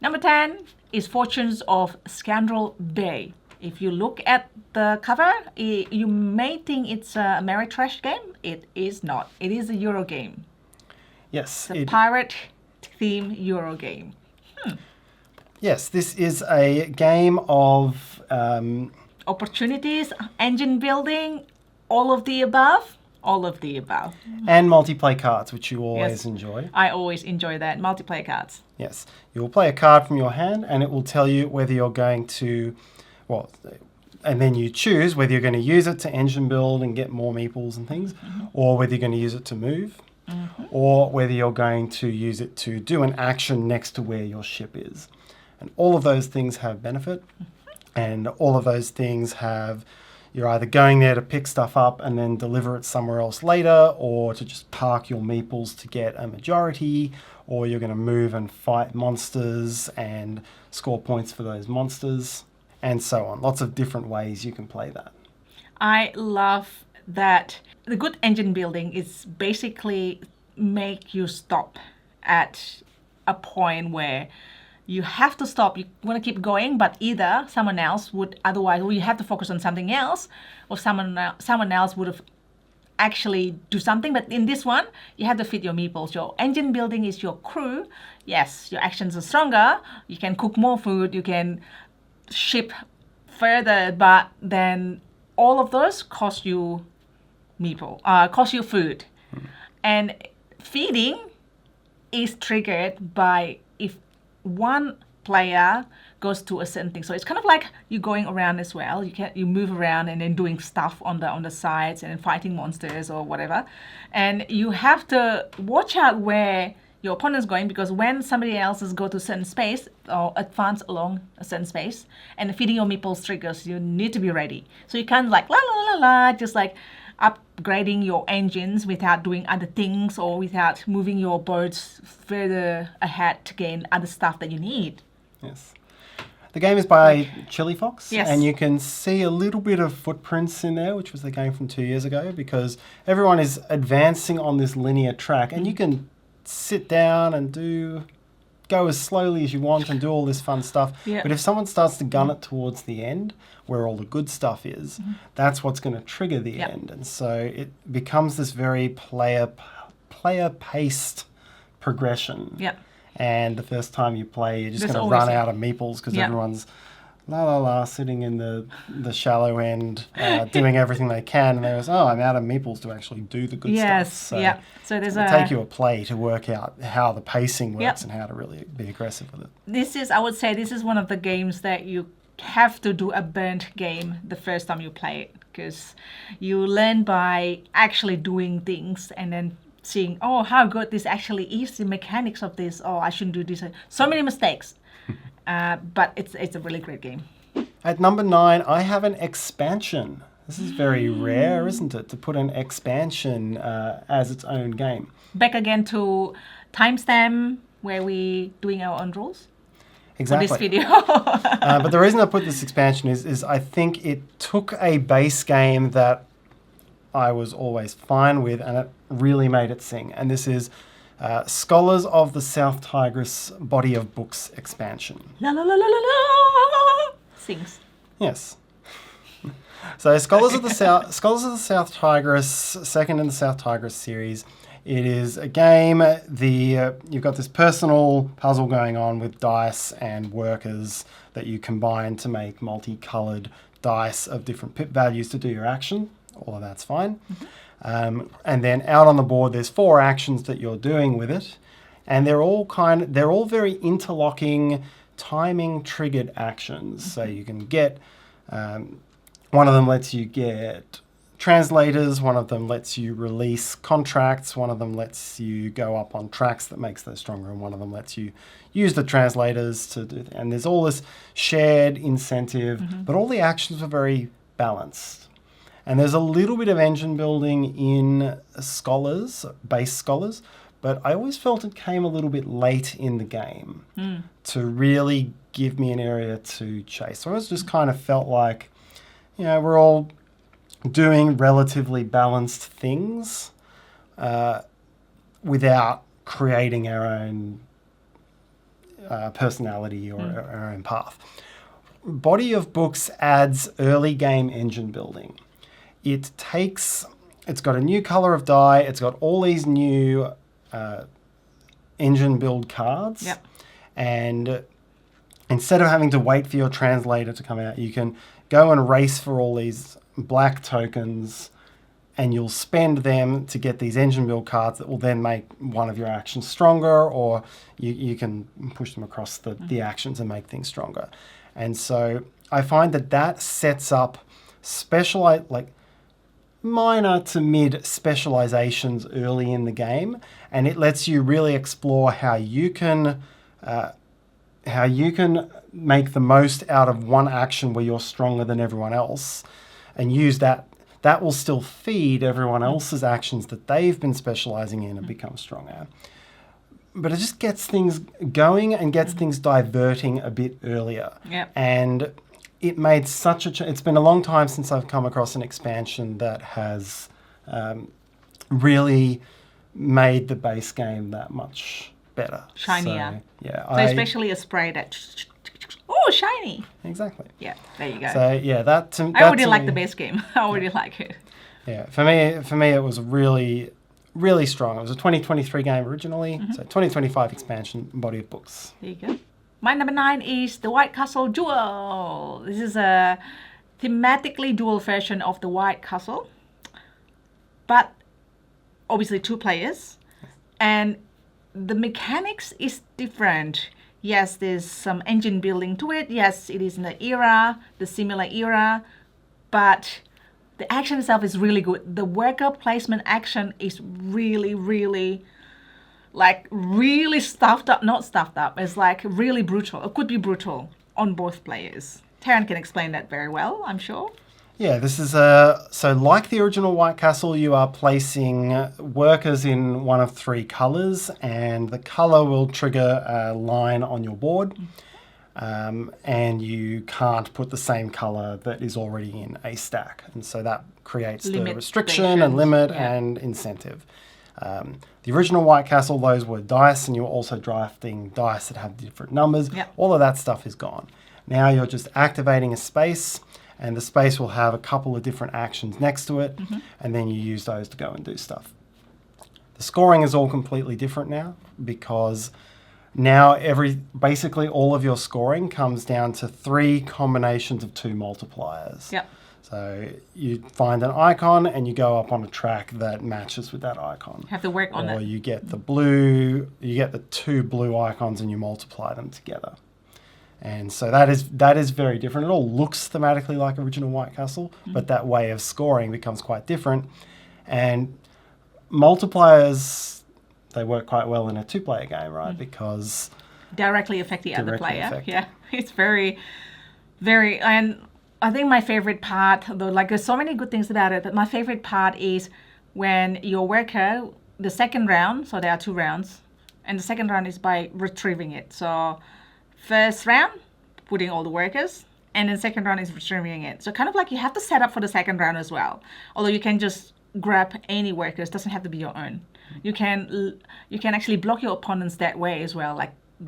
S1: Number 10 is Fortunes of Scoundrel Bay. If you look at the cover, you may think it's a Ameritrash game. It is not. It is a Euro game.
S2: Yes.
S1: It's a pirate theme Euro game.
S2: Yes, this is a game of...
S1: Opportunities, engine building, all of the above. All of the above.
S2: And multiplayer cards, which you always enjoy.
S1: I always enjoy that. Multiplayer cards.
S2: Yes. You will play a card from your hand, and it will tell you whether you're going to... and then you choose whether you're going to use it to engine build and get more meeples and things, or whether you're going to use it to move, or whether you're going to use it to do an action next to where your ship is. And all of those things have benefit, and all of those things have... You're either going there to pick stuff up and then deliver it somewhere else later, or to just park your meeples to get a majority, or you're going to move and fight monsters and score points for those monsters, and so on. Lots of different ways you can play that.
S1: I love that the good engine building is basically make you stop at a point where you have to stop. You want to keep going, but either someone else would otherwise, or you have to focus on something else, or someone else would have actually do something. But in this one, you have to fit your meeples. Your engine building is your crew. Yes, your actions are stronger. You can cook more food. You can ship further, but then all of those cost you cost you food. And feeding is triggered by if one player goes to a certain thing. So it's kind of like you going around as well. You move around and then doing stuff on the sides and then fighting monsters or whatever. And you have to watch out where your opponent's going, because when somebody else is go to a certain space or advance along a certain space and feeding your meeples triggers, you need to be ready. So you can't like la la la la, just like upgrading your engines without doing other things or without moving your birds further ahead to gain other stuff that you need.
S2: Yes. The game is by Chili Fox,
S1: Yes.
S2: and you can see a little bit of footprints in there, which was the game from 2 years ago, because everyone is advancing on this linear track, and you can sit down and go as slowly as you want and do all this fun stuff.
S1: Yeah.
S2: But if someone starts to gun it towards the end, where all the good stuff is, that's what's going to trigger the end. And so it becomes this very player-paced progression.
S1: Yeah.
S2: And the first time you play, you're just
S1: There's
S2: going to
S1: always
S2: run out of meeples because everyone's la la la sitting in the shallow end, doing everything they can, and there's I'm out of meeples to actually do the good stuff. So
S1: So there's
S2: it'll take you a play to work out how the pacing works and how to really be aggressive with it.
S1: I would say this is one of the games that you have to do a burnt game the first time you play it, because you learn by actually doing things and then seeing, how good this actually is, the mechanics of this, I shouldn't do this. So many mistakes. But it's a really great game.
S2: At number 9, I have an expansion. This is very rare, isn't it, to put an expansion as its own game.
S1: Back again to timestamp where we doing our own rules.
S2: Exactly.
S1: For this video.
S2: But the reason I put this expansion is I think it took a base game that I was always fine with, and it really made it sing. And this is Scholars of the South Tigris Body of Books expansion.
S1: La la la la la la. Sings.
S2: Yes. So Scholars of the South Tigris, second in the South Tigris series. It is a game. You've got this personal puzzle going on with dice and workers that you combine to make multicolored dice of different pip values to do your action. All of that's fine. And then out on the board, there's 4 actions that you're doing with it, and they're all very interlocking, timing triggered actions. So you can get one of them lets you get translators, one of them lets you release contracts, one of them lets you go up on tracks that makes those stronger, and one of them lets you use the translators to do. And there's all this shared incentive, but all the actions are very balanced. And there's a little bit of engine building in base Scholars, but I always felt it came a little bit late in the game to really give me an area to chase. So I always just kind of felt like, we're all doing relatively balanced things without creating our own personality or our own path. Body of Books adds early game engine building. It's got a new color of die. It's got all these new engine build cards.
S1: Yep.
S2: And instead of having to wait for your translator to come out, you can go and race for all these black tokens, and you'll spend them to get these engine build cards that will then make one of your actions stronger, or you can push them across the actions and make things stronger. And so I find that sets up minor to mid specializations early in the game, and it lets you really explore how you can make the most out of one action where you're stronger than everyone else, and use that will still feed everyone else's actions that they've been specializing in and become stronger. But it just gets things going and gets things diverting a bit earlier.
S1: Yep.
S2: And it made such a... It's been a long time since I've come across an expansion that has really made the base game that much better.
S1: Shinier.
S2: So, yeah.
S1: So especially a spray that... Oh, shiny.
S2: Exactly.
S1: Yeah, there you go.
S2: So, yeah, that...
S1: I already like the base game. I already like it.
S2: Yeah, for me, it was really, really strong. It was a 2023 game originally, so 2025 expansion, body of books.
S1: There you go. My number 9 is the White Castle Duel. This is a thematically dual version of the White Castle, but obviously 2 players, and the mechanics is different. Yes, there's some engine building to it. Yes, it is in the similar era, but the action itself is really good. The worker placement action is really, really, really stuffed up. Not stuffed up. It's really brutal. It could be brutal on both players. Tarrant can explain that very well, I'm sure.
S2: Yeah, this is so like the original White Castle, you are placing workers in one of 3 colours, and the colour will trigger a line on your board. And you can't put the same colour that is already in a stack. And so that creates the restriction and limit and incentive. The original White Castle, those were dice, and you were also drafting dice that have different numbers.
S1: Yep.
S2: All of that stuff is gone. Now you're just activating a space, and the space will have a couple of different actions next to it, and then you use those to go and do stuff. The scoring is all completely different now, because now basically all of your scoring comes down to 3 combinations of 2 multipliers.
S1: Yep.
S2: So you find an icon and you go up on a track that matches with that icon.
S1: Have to work on it.
S2: Or you get the 2 blue icons and you multiply them together. And so that is very different. It all looks thematically like original White Castle, but that way of scoring becomes quite different. And multipliers, they work quite well in a 2-player game, right? Because
S1: directly affect the other player. Yeah, it's very, very... And I think my favorite part, though, there's so many good things about it, but my favorite part is when your worker, the second round, so there are 2 rounds, and the second round is by retrieving it. So first round, putting all the workers, and then second round is retrieving it. So kind of you have to set up for the second round as well. Although you can just grab any workers, doesn't have to be your own. You can actually block your opponents that way as well,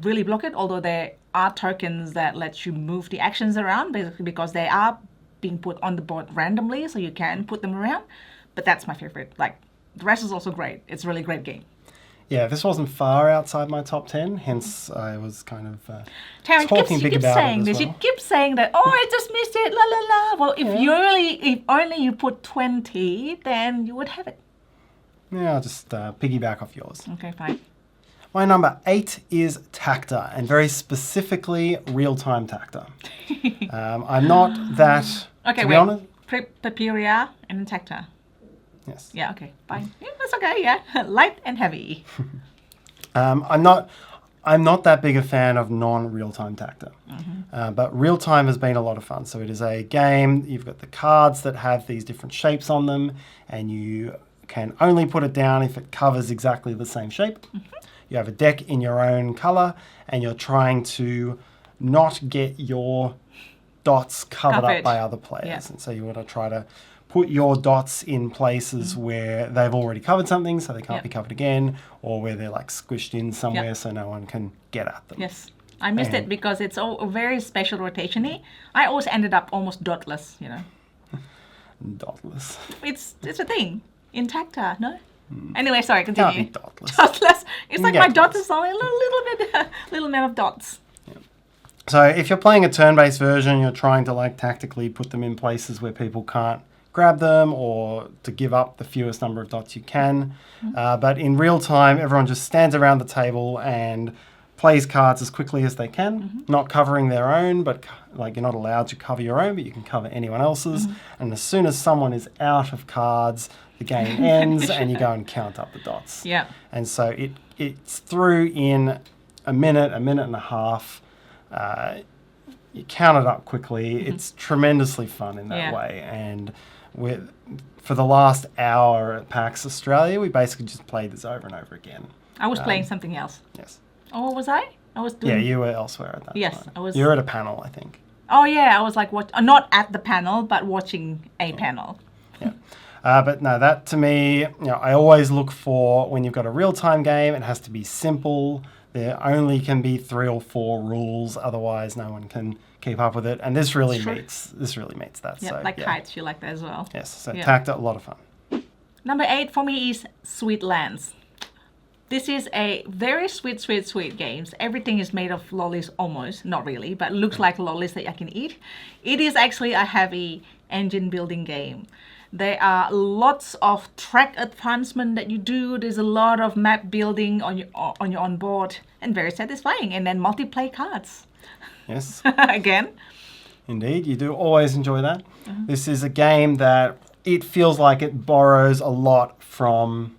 S1: really block it, although there are tokens that let you move the actions around, basically because they are being put on the board randomly, so you can put them around. But that's my favorite. The rest is also great. It's a really great game.
S2: Yeah, this wasn't far outside my top 10, hence I was kind of
S1: Tarrant,
S2: talking big about it as well.
S1: You keep saying that, I just missed it, la la la. Well, if only you put 20, then you would have it.
S2: Yeah, I'll just piggyback off yours.
S1: Okay, fine.
S2: My number 8 is Tacta, and very specifically real-time Tacta. I'm not that...
S1: Okay,
S2: to be honest,
S1: Papiria and Tacta.
S2: Yes.
S1: Yeah, okay, fine. Yeah, that's okay, yeah. Light and heavy.
S2: I'm not that big a fan of non-real-time Tacta. But real-time has been a lot of fun. So it is a game, you've got the cards that have these different shapes on them, and you can only put it down if it covers exactly the same shape. You have a deck in your own colour, and you're trying to not get your dots covered up by other players. Yeah. And so you want to try to put your dots in places where they've already covered something, so they can't be covered again, or where they're squished in somewhere so no one can get at them.
S1: Yes. I missed it because it's all very special rotation-y. I always ended up almost dotless,
S2: Dotless.
S1: It's a thing. In Tacta, no? Anyway, sorry, continue.
S2: Can't be dotless.
S1: Dotless. It's my
S2: close.
S1: dot is only a little amount of dots.
S2: Yeah. So if you're playing a turn-based version, you're trying to tactically put them in places where people can't grab them, or to give up the fewest number of dots you can. But in real time, everyone just stands around the table and plays cards as quickly as they can, not covering their own, but you're not allowed to cover your own, but you can cover anyone else's. And as soon as someone is out of cards, the game ends and you go and count up the dots.
S1: Yeah.
S2: And so it's through in a minute and a half. You count it up quickly. It's tremendously fun in that way. And for the last hour at PAX Australia, we basically just played this over and over again.
S1: I was playing something else.
S2: Yes.
S1: Oh, was I? I was doing...
S2: Yeah, you were elsewhere at that time.
S1: I was...
S2: You were at a panel, I think.
S1: Oh yeah, I was like, not at the panel, but watching a panel.
S2: Yeah. But no, that to me, I always look for when you've got a real-time game, it has to be simple. There only can be 3 or 4 rules, otherwise no one can keep up with it. And this really meets that.
S1: Yeah,
S2: so,
S1: like kites, you like that as well.
S2: Yes, so Tactile, a lot of fun.
S1: Number 8 for me is Sweetlands. This is a very sweet game. Everything is made of lollies almost, not really, but looks like lollies that I can eat. It is actually a heavy engine building game. There are lots of track advancement that you do. There's a lot of map building on your on board, and very satisfying. And then multiplayer cards.
S2: Yes.
S1: Again.
S2: Indeed, you do always enjoy that. This is a game that it feels like it borrows a lot from,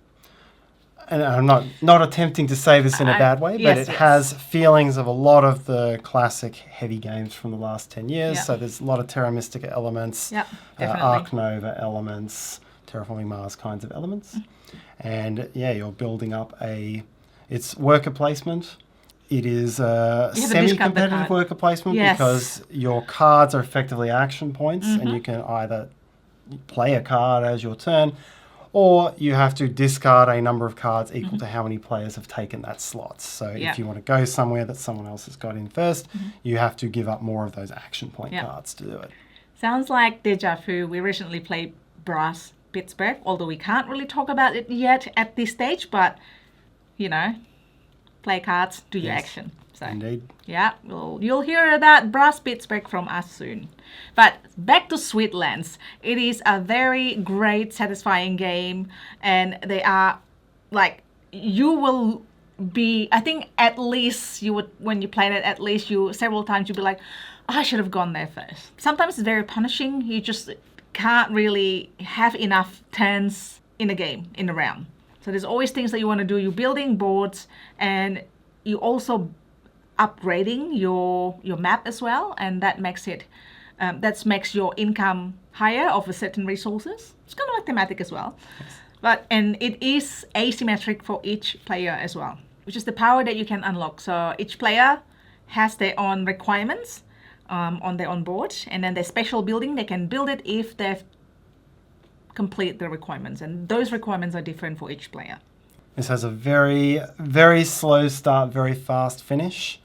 S2: and I'm not attempting to say this in a bad way, but it has feelings of a lot of the classic heavy games from the last 10 years. So there's a lot of Terra Mystica elements, Ark Nova elements, Terraforming Mars kinds of elements. And you're building up it's worker placement. It is a semi-competitive worker placement because your cards are effectively action points and you can either play a card as your turn, or you have to discard a number of cards equal to how many players have taken that slot. So if you want to go somewhere that someone else has got in first, you have to give up more of those action point cards to do it.
S1: Sounds like deja vu. We recently played Brass Pittsburgh, although we can't really talk about it yet at this stage, but, play cards, do your action. So,
S2: indeed.
S1: Yeah, you'll hear about Brass Pittsburgh from us soon. But back to Sweetlands. It is a very great, satisfying game. And they are, you will be, I think at least you would, when you play it, several times you'll be like, I should have gone there first. Sometimes it's very punishing. You just can't really have enough turns in a game, in a round. So there's always things that you want to do. You're building boards and you also upgrading your map as well, and that makes makes your income higher of a certain resources. It's kind of like thematic as well. Yes. And it is asymmetric for each player as well, which is the power that you can unlock. So each player has their own requirements on their own board, and then their special building, they can build it if they've complete the requirements, and those requirements are different for each player.
S2: This has a very, very slow start, very fast finish.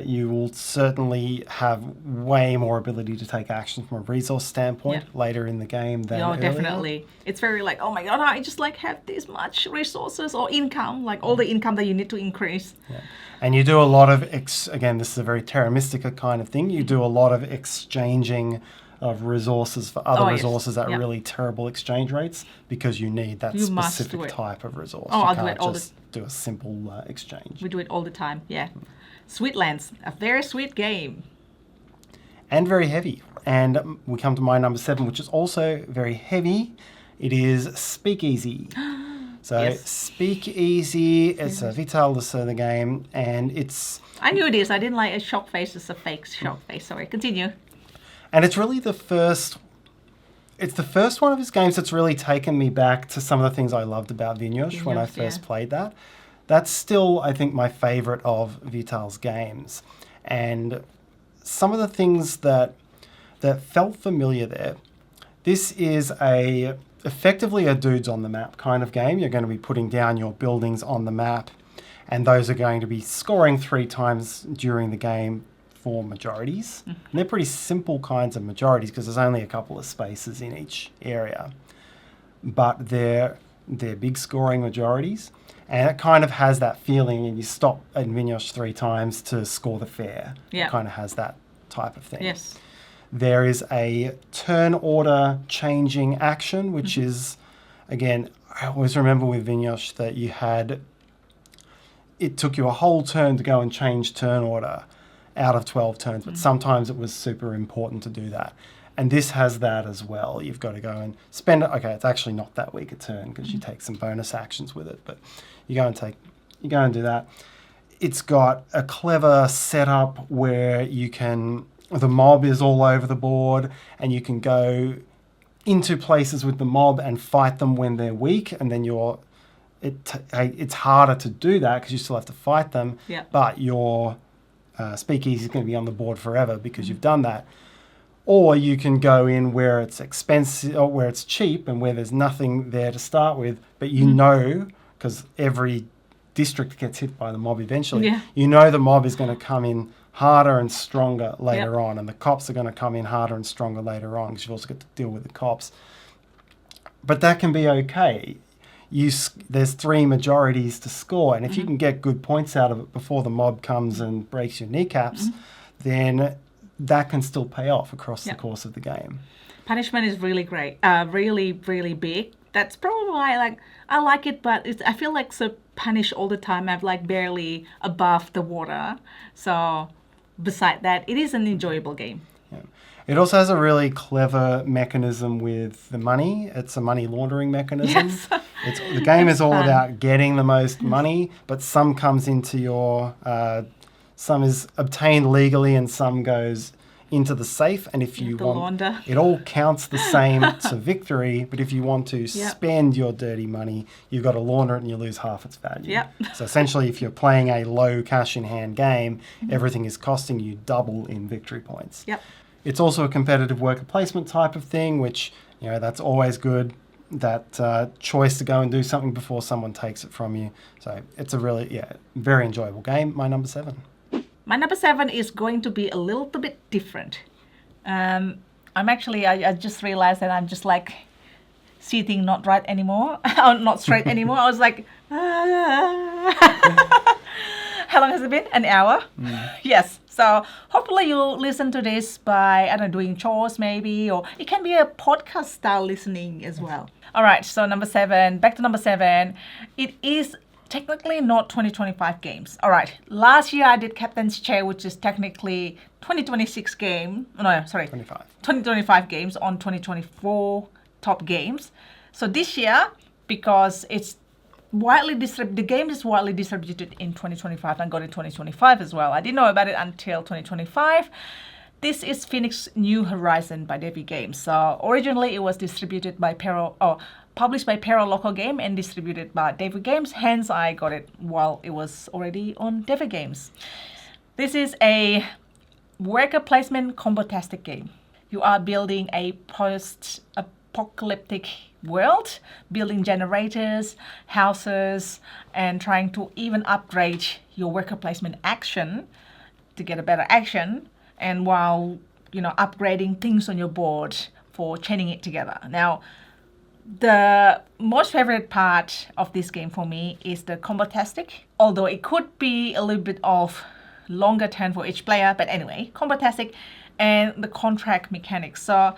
S2: You will certainly have way more ability to take action from a resource standpoint later in the game than earlier.
S1: Definitely. It's very oh my god, I just have this much resources or income, all the income that you need to increase. Yeah.
S2: And you do a lot of, again, this is a very Terra Mystica kind of thing. You do a lot of exchanging of resources for other resources at really terrible exchange rates because you need that specific type of resource. You can't just do a simple exchange.
S1: We do it all the time, Sweetlands, a very sweet game.
S2: And very heavy. And we come to my number 7, which is also very heavy. It is Speakeasy. So Speakeasy, it's a Vital Lacerda game, and it's...
S1: I knew this. I didn't like a shock face. It's a fake shock face. Sorry, continue.
S2: And it's really the first one of his games that's really taken me back to some of the things I loved about Vinhos when I first played that. That's still, I think, my favourite of Vital's games. And some of the things that felt familiar there, this is effectively a dudes on the map kind of game. You're going to be putting down your buildings on the map, and those are going to be scoring 3 times during the game for majorities. And they're pretty simple kinds of majorities because there's only a couple of spaces in each area. But they're big scoring majorities. And it kind of has that feeling, and you stop at Vinhos 3 times to score the fair. Yeah. It kind of has that type of thing. Yes. There is a turn order changing action, which is, again, I always remember with Vinhos that it took you a whole turn to go and change turn order out of 12 turns, but sometimes it was super important to do that. And this has that as well. You've got to go and spend it. Okay, it's actually not that weak a turn because you take some bonus actions with it, but you go and do that. It's got a clever setup where the mob is all over the board and you can go into places with the mob and fight them when they're weak, and then it's harder to do that because you still have to fight them, but Speakeasy is going to be on the board forever because you've done that. Or you can go in where it's expensive or where it's cheap and where there's nothing there to start with, but you know, because every district gets hit by the mob eventually, you know the mob is going to come in harder and stronger later on, and the cops are going to come in harder and stronger later on because you've also got to deal with the cops. But that can be okay. There's 3 majorities to score, and if you can get good points out of it before the mob comes and breaks your kneecaps, then that can still pay off across the course of the game.
S1: Punishment is really great, really, really big. That's probably why I like it, but I feel like so punished all the time. I'm like barely above the water. So beside that, it is an enjoyable game.
S2: Yeah. It also has a really clever mechanism with the money. It's a money laundering mechanism.
S1: Yes.
S2: The game is all about getting the most money, but some comes into your... some is obtained legally and some goes into the safe. And if you want,
S1: launder.
S2: It all counts the same to victory. But if you want to spend your dirty money, you've got to launder it and you lose half its value.
S1: Yep.
S2: So essentially, if you're playing a low cash in hand game, everything is costing you double in victory points.
S1: Yep.
S2: It's also a competitive worker placement type of thing, which, that's always good. That choice to go and do something before someone takes it from you. So it's a really, very enjoyable game. My number 7.
S1: My number 7 is going to be a little bit different. I just realized that I'm just like sitting not right anymore, not straight anymore. I was like, how long has it been? An hour? Yes. So hopefully you'll listen to this by, doing chores maybe, or it can be a podcast style listening as well. All right. So back to number 7. It is technically not 2025 games. All right. Last year I did Captain's Chair, which is technically 2026 game. No, sorry. 2025 games on 2024 top games. So this year, because it's the game is widely distributed in 2025 and got in 2025 as well. I didn't know about it until 2025. This is Phoenix New Horizon by Devi Games. So originally it was distributed by published by Pero Local Game and distributed by Devi Games. Hence, I got it while it was already on Devi Games. This is a worker placement combo-tastic game. You are building a post-apocalyptic world, building generators, houses, and trying to even upgrade your worker placement action to get a better action, and while upgrading things on your board for chaining it together. Now, the most favorite part of this game for me is the combo-tastic, although it could be a little bit of longer turn for each player, but anyway, combo-tastic and the contract mechanics. So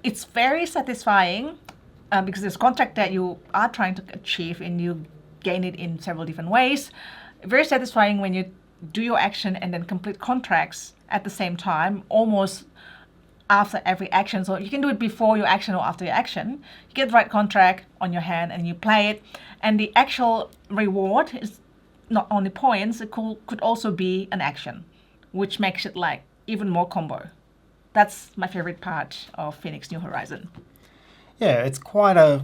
S1: it's very satisfying because there's contract that you are trying to achieve and you gain it in several different ways. Very satisfying when you do your action and then complete contracts at the same time, almost after every action. So you can do it before your action or after your action. You get the right contract on your hand and you play it. And the actual reward is not only points, it could also be an action, which makes it like even more combo. That's my favorite part of Phoenix New Horizon.
S2: Yeah, it's quite a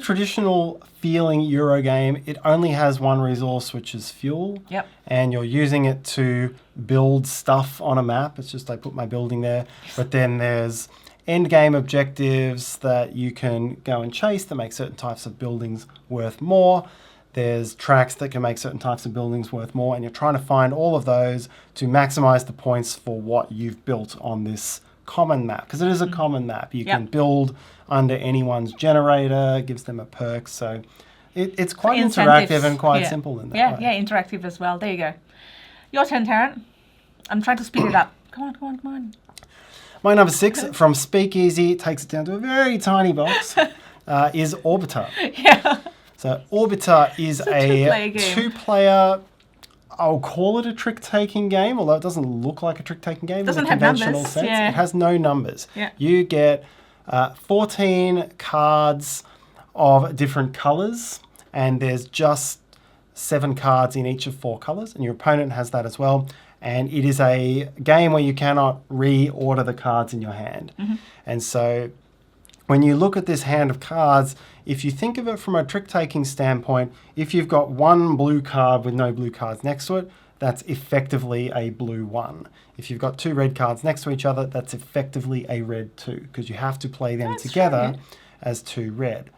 S2: traditional feeling Euro game. It only has one resource, which is fuel.
S1: Yep.
S2: And you're using it to build stuff on a map. It's just I put my building there. But then there's end game objectives that you can go and chase that make certain types of buildings worth more. There's tracks that can make certain types of buildings worth more, and you're trying to find all of those to maximize the points for what you've built on this common map, because it is a common map. You can build under anyone's generator, gives them a perk, so it's quite interactive and quite simple in that way.
S1: Yeah, interactive as well. There you go. Your turn, Tarrant. I'm trying to speed it up. Come on.
S2: My number 6 from Speakeasy, takes it down to a very tiny box, is Orbiter.
S1: Yeah.
S2: So Orbiter is a
S1: game.
S2: two-player, I'll call it a trick-taking game, although it doesn't look like a trick-taking game in a conventional sense. Yeah. It has no numbers.
S1: Yeah.
S2: You get 14 cards of different colours, and there's just 7 cards in each of 4 colours, and your opponent has that as well. And it is a game where you cannot reorder the cards in your hand. Mm-hmm. And so when you look at this hand of cards, if you think of it from a trick-taking standpoint, if you've got one blue card with no blue cards next to it, that's effectively a blue 1. If you've got 2 red cards next to each other, that's effectively a red 2, because you have to play them together as 2 red.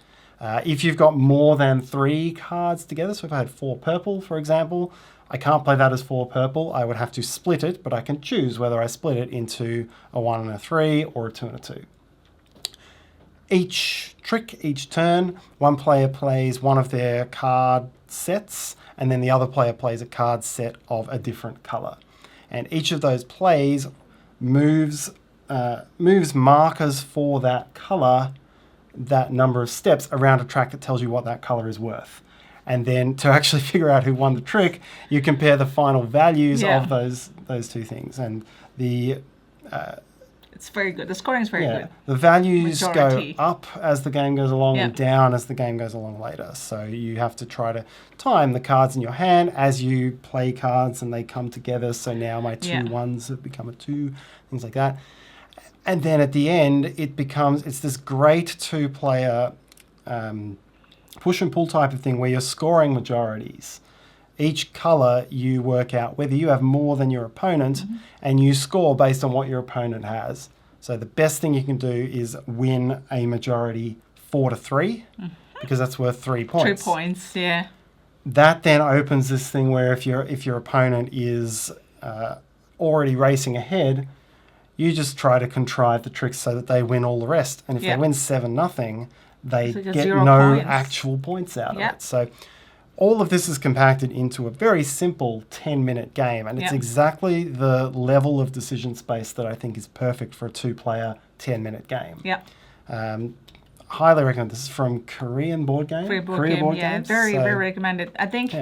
S2: If you've got more than 3 cards together, so if I had 4 purple, for example, I can't play that as 4 purple. I would have to split it, but I can choose whether I split it into a 1 and a 3 or a 2 and a 2. Each turn, one player plays one of their card sets, and then the other player plays a card set of a different colour. And each of those plays moves markers for that colour, that number of steps around a track that tells you what that colour is worth. And then to actually figure out who won the trick, you compare the final values of those 2 things. And the
S1: it's very good. The scoring is very good.
S2: The values go up as the game goes along and down as the game goes along later. So you have to try to time the cards in your hand as you play cards and they come together. So now my 2 1s have become a 2, things like that. And then at the end, it's this great 2-player push and pull type of thing where you're scoring majorities. Each colour, you work out whether you have more than your opponent, and you score based on what your opponent has. So the best thing you can do is win a majority 4-3, because that's worth 3 points.
S1: 3 points, yeah.
S2: That then opens this thing where if your opponent is already racing ahead, you just try to contrive the tricks so that they win all the rest. And if they win 7-0, they get no actual points out of it. So all of this is compacted into a very simple 10-minute game, and it's exactly the level of decision space that I think is perfect for a 2-player 10-minute game. Highly recommend. This is from Korean board game.
S1: Korea board game. Very recommended. I think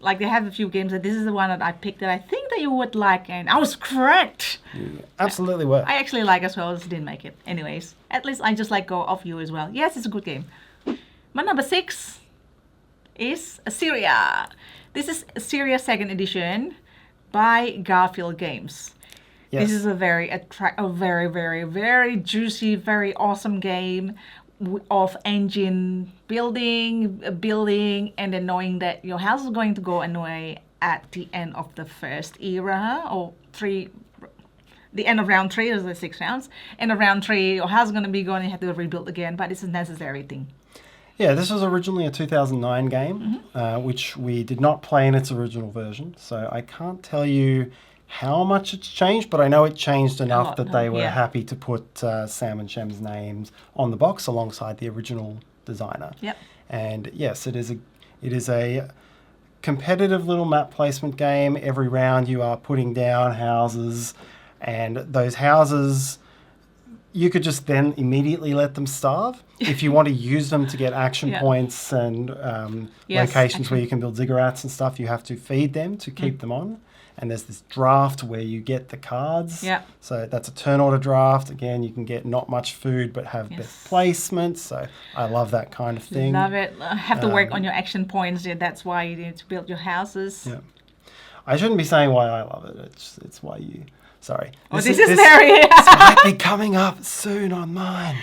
S1: like they have a few games, that this is the one that I picked that I think that you would like, and I was correct.
S2: You absolutely were.
S1: I actually like as well, just didn't make it. Anyways, at least I just let go of you as well. Yes, it's a good game. My number 6 is Assyria. This is Assyria 2nd edition by Garfield Games. Yes. This is a very juicy, very awesome game of engine building, and then knowing that your house is going to go away at the end of the first era, or the end of round 3, there's the 6 rounds. End of round 3, your house is going to be gone and you have to rebuild again, but it's a necessary thing.
S2: Yeah, this was originally a 2009 game, which we did not play in its original version. So I can't tell you how much it's changed, but I know it changed enough that they were happy to put Sam and Shem's names on the box alongside the original designer. Yep. And yes, it is a competitive little map placement game. Every round you are putting down houses, and those houses, you could just then immediately let them starve. If you want to use them to get action points and locations where you can build ziggurats and stuff, you have to feed them to keep them on. And there's this draft where you get the cards. Yeah. So that's a turn order draft. Again, you can get not much food but have best placement. So I love that kind of thing.
S1: Love it. Have to work on your action points. Yeah, that's why you need to build your houses.
S2: Yeah. I shouldn't be saying why I love it. It's why you... Sorry.
S1: This is very...
S2: This might be coming up soon on mine.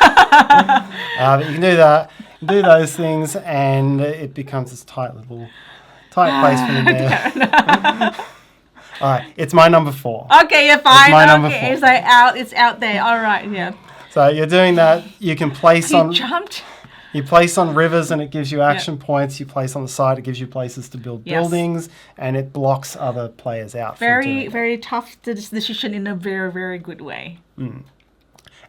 S2: But you can do that, do those things, and it becomes this tight place for me there. All right, it's my number 4.
S1: Okay, you're fine. It's my number 4. It's out there. All right, yeah.
S2: So you're doing that. You can place on...
S1: jumped.
S2: You place on rivers and it gives you action points. You place on the side, it gives you places to build buildings, and it blocks other players out.
S1: Very tough decision in a very, very good way.
S2: Mm.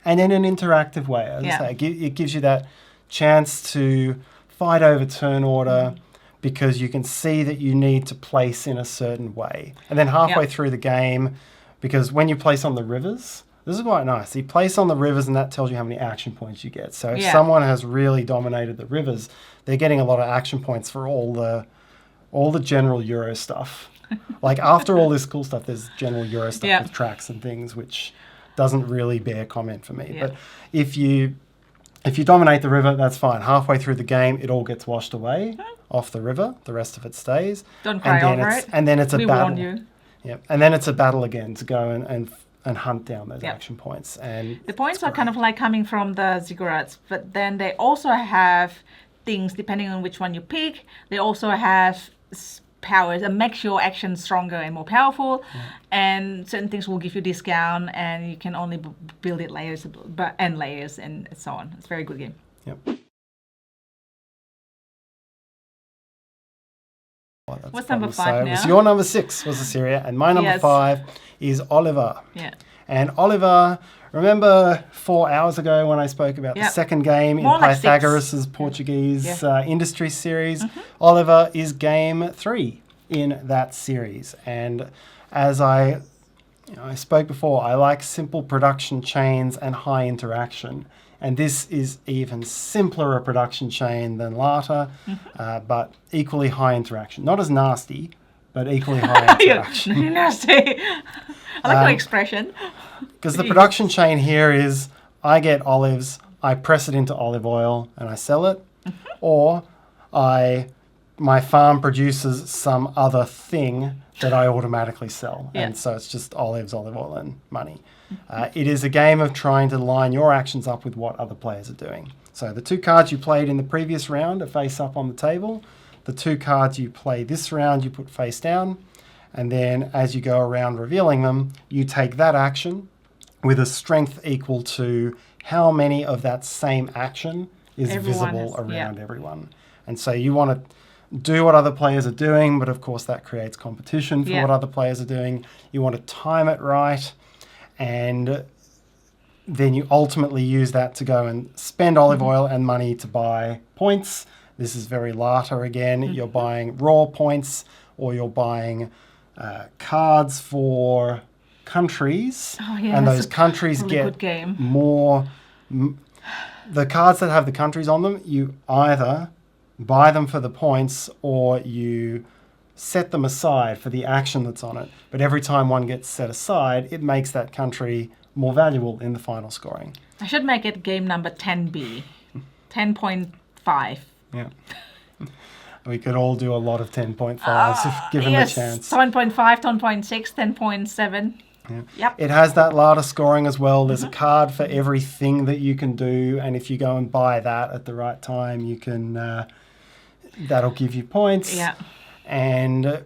S2: And in an interactive way. As I say, it gives you that chance to fight over turn order because you can see that you need to place in a certain way. And then halfway through the game, because when you place on the rivers... This is quite nice. You place on the rivers and that tells you how many action points you get. So if someone has really dominated the rivers, they're getting a lot of action points for all the general Euro stuff. Like after all this cool stuff, there's general Euro stuff with tracks and things, which doesn't really bear comment for me. Yeah. But if you dominate the river, that's fine. Halfway through the game, it all gets washed away off the river. The rest of it stays.
S1: Don't cry over it.
S2: And then it's a battle.
S1: We warn you.
S2: Yep. And then it's a battle again to go and hunt down those action points. And
S1: the points are kind of like coming from the ziggurats, but then they also have things, depending on which one you pick, they also have powers and makes your action stronger and more powerful, and certain things will give you discount, and you can only build it layers and so on. It's a very good game.
S2: Yep.
S1: What's number 5 now?
S2: It was your number 6 was Assyria, and my number 5 is Oliver.
S1: Yeah.
S2: And Oliver, remember 4 hours ago when I spoke about the second game in Pythagoras' Portuguese industry series? Oliver is game 3 in that series. And as I spoke before, I like simple production chains and high interaction. And this is even simpler a production chain than Lata, but equally high interaction. Not as nasty, but equally high interaction.
S1: You're nasty. I like your expression.
S2: Because the production chain here is, I get olives, I press it into olive oil, and I sell it. Or my farm produces some other thing that I automatically sell. And so it's just olives, olive oil, and money. It is a game of trying to line your actions up with what other players are doing. So the 2 cards you played in the previous round are face up on the table. The 2 cards you play this round, you put face down. And then as you go around revealing them, you take that action with a strength equal to how many of that same action is visible around everyone. And so you want to do what other players are doing, but of course that creates competition for what other players are doing. You want to time it right, and then you ultimately use that to go and spend olive oil and money to buy points. This is very Lata again. You're buying raw points, or you're buying cards for countries, and those countries get more. The cards that have the countries on them, you either buy them for the points or you set them aside for the action that's on it. But every time one gets set aside, it makes that country more valuable in the final scoring.
S1: I should make it game number 10B, 10.5.
S2: Yeah. We could all do a lot of 10.5s if given the chance.
S1: 10.5, 10.6, 10.7.
S2: Yeah.
S1: Yep.
S2: It has that Lata scoring as well. There's a card for everything that you can do, and if you go and buy that at the right time, you can. That'll give you points.
S1: Yeah.
S2: And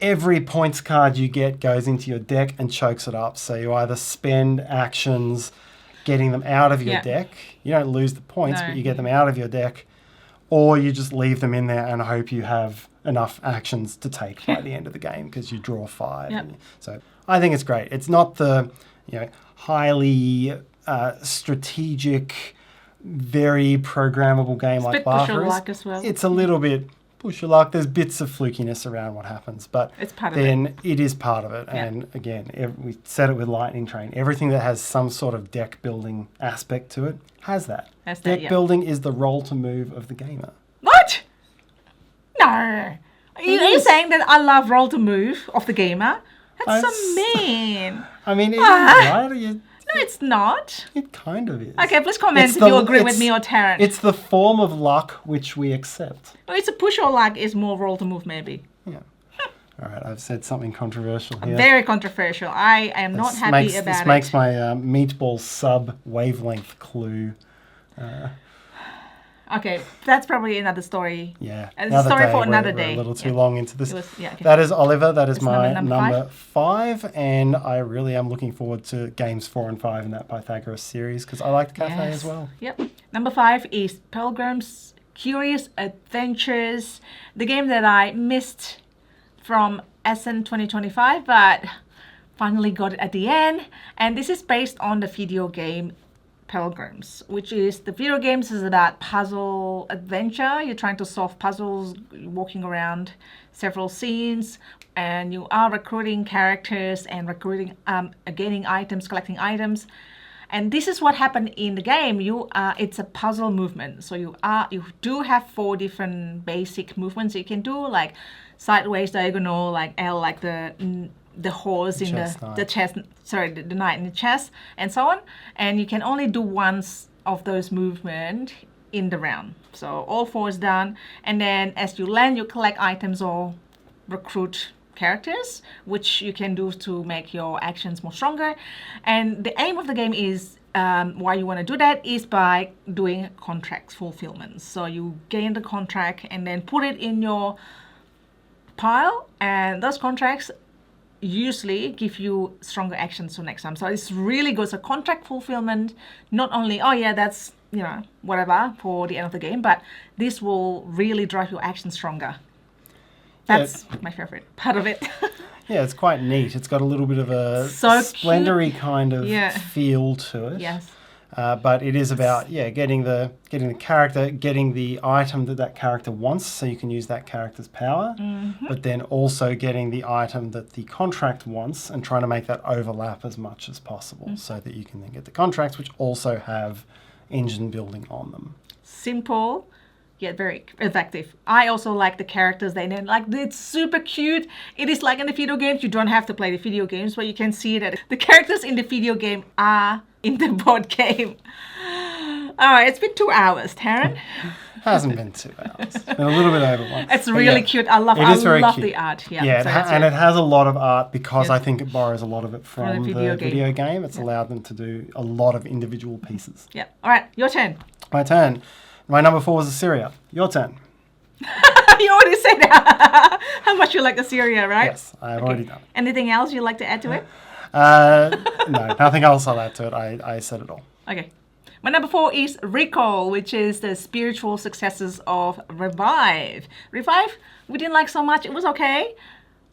S2: every points card you get goes into your deck and chokes it up. So you either spend actions getting them out of your deck. You don't lose the points, but you get them out of your deck. Or you just leave them in there and hope you have enough actions to take by the end of the game because you draw 5.
S1: Yep.
S2: So I think it's great. It's not the highly strategic, very programmable game like Barter is.
S1: As well.
S2: It's a little bit push your luck. There's bits of flukiness around what happens, but
S1: it's part
S2: it is part of it. Yeah. And again, we said it with Lightning Train. Everything that has some sort of deck building aspect to it has that. Deck building is the role to move of the gamer.
S1: What? No. Are you saying that I love roll to move of the gamer? That's so mean.
S2: I mean, right?
S1: No, it's not.
S2: It kind of is.
S1: Okay, please comment if you agree with me or Tarrant.
S2: It's the form of luck which we accept.
S1: No, it's a push or luck is more roll to move, maybe.
S2: Yeah. All right, I've said something controversial here.
S1: Very controversial. I am not happy about it.
S2: This makes my meatball sub wavelength clue.
S1: Okay, that's probably another story.
S2: Yeah.
S1: A story for another day.
S2: We're a little too long into this.
S1: Okay.
S2: That is Oliver. That is my number 5. And I really am looking forward to games 4 and 5 in that Pythagoras series because I like the cafe as well.
S1: Yep. Number 5 is Pilgrim's Curious Adventures, the game that I missed from Essen 2025, but finally got it at the end. And this is based on the video game Pilgrims, which is the video games is about puzzle adventure. You're trying to solve puzzles, walking around several scenes, and you are recruiting characters and gaining items, collecting items. And this is what happened in the game. It's a puzzle movement. So you do have 4 different basic movements you can do, like sideways, diagonal, like L, like the horse in the chest, the knight in the chest, and so on. And you can only do once of those movements in the round. So all 4 is done. And then as you land, you collect items or recruit characters, which you can do to make your actions more stronger. And the aim of the game is, why you want to do that is by doing contracts fulfillment. So you gain the contract and then put it in your pile, and those contracts usually give you stronger actions for next time. So it's really good. So contract fulfillment, not only, oh yeah, that's, whatever for the end of the game, but this will really drive your action stronger. That's my favorite part of it.
S2: Yeah, it's quite neat. It's got a little bit of a splendory kind of feel to it.
S1: Yes.
S2: But it is about getting the character, getting the item that character wants, so you can use that character's power.
S1: Mm-hmm.
S2: But then also getting the item that the contract wants and trying to make that overlap as much as possible, so that you can then get the contracts, which also have engine building on them.
S1: Simple, yet very effective. I also like the characters. It's super cute. It is like in the video games. You don't have to play the video games, but you can see that the characters in the video game are in the board game. All right, it's been 2 hours, Tarrant.
S2: Hasn't been 2 hours. It's been a little bit over one.
S1: It's really cute. I love the art. Yeah,
S2: and it has a lot of art because I think it borrows a lot of it from the video game. It's allowed them to do a lot of individual pieces.
S1: Yeah. All right, your turn.
S2: My turn. My number 4 was Assyria. Your turn.
S1: You already said that. How much you like Assyria, right?
S2: Yes, I've already done it.
S1: Anything else you'd like to add to it?
S2: No, nothing else I'll add to it. I said it all.
S1: Okay. My number 4 is Recall, which is the spiritual successors of Revive. Revive, we didn't like so much. It was okay.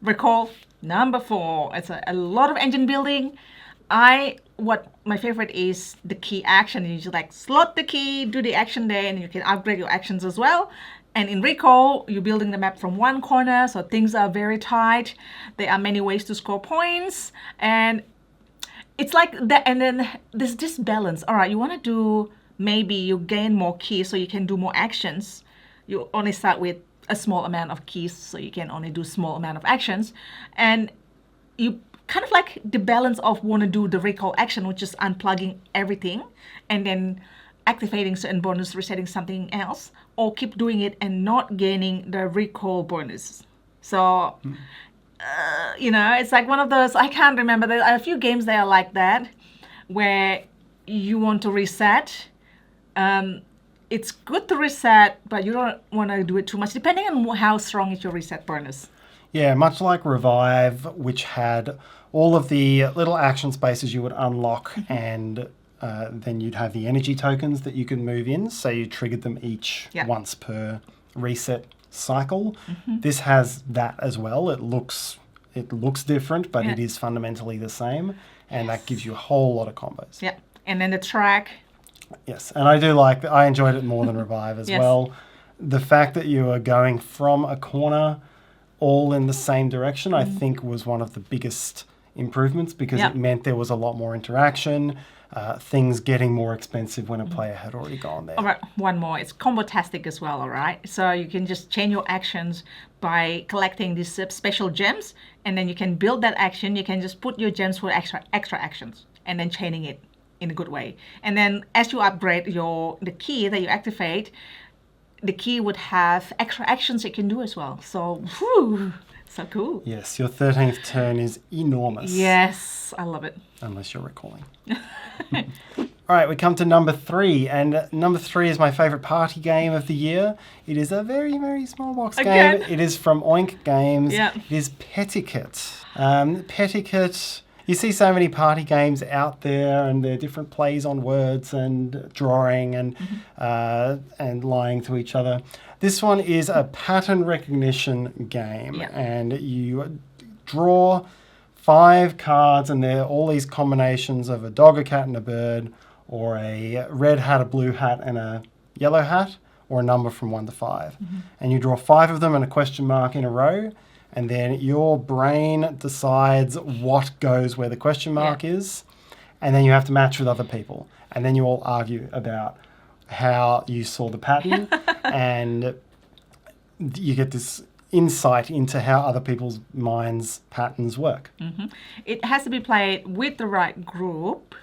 S1: Recall, number 4. It's a lot of engine building. What my favorite is the key action. You just slot the key, do the action there, and you can upgrade your actions as well. And in Recall, you're building the map from one corner, so things are very tight. There are many ways to score points, and it's like that. And then there's this balance. All right, you want to do, maybe you gain more keys so you can do more actions. You only start with a small amount of keys, so you can only do small amount of actions. And you kind of like the balance of want to do the recall action, which is unplugging everything and then activating certain bonus, resetting something else, or keep doing it and not gaining the recall bonus. So, it's like one of those, I can't remember. There are a few games that are like that, where you want to reset. It's good to reset, but you don't want to do it too much, depending on how strong is your reset bonus.
S2: Yeah, much like Revive, which had all of the little action spaces you would unlock, and then you'd have the energy tokens that you could move in, so you triggered them each once per reset cycle. Mm-hmm. This has that as well. It looks different, but it is fundamentally the same, and that gives you a whole lot of combos.
S1: Yeah, and then the track.
S2: Yes, and I enjoyed it more than Revive as well. The fact that you are going from a corner all in the same direction, I think, was one of the biggest improvements, because it meant there was a lot more interaction, things getting more expensive when a player had already gone there.
S1: All right, one more. It's combo-tastic as well, all right? So you can just change your actions by collecting these special gems, and then you can build that action. You can just put your gems for extra actions, and then chaining it in a good way. And then as you upgrade the key that you activate, the key would have extra actions it can do as well. So, so cool.
S2: Yes, your 13th turn is enormous.
S1: Yes, I love it.
S2: Unless you're recalling. All right, we come to number 3, and number 3 is my favourite party game of the year. It is a very, very small box game. It is from Oink Games. It is Petticoat. Petticoat. You see so many party games out there, and they're different plays on words and drawing and lying to each other. This one is a pattern recognition game, and you draw 5 cards, and they're all these combinations of a dog, a cat, and a bird, or a red hat, a blue hat, and a yellow hat, or a number from 1 to 5. And you draw 5 of them and a question mark in a row. And then your brain decides what goes where the question mark is. And then you have to match with other people. And then you all argue about how you saw the pattern. And you get this insight into how other people's minds' patterns work.
S1: It has to be played with the right group,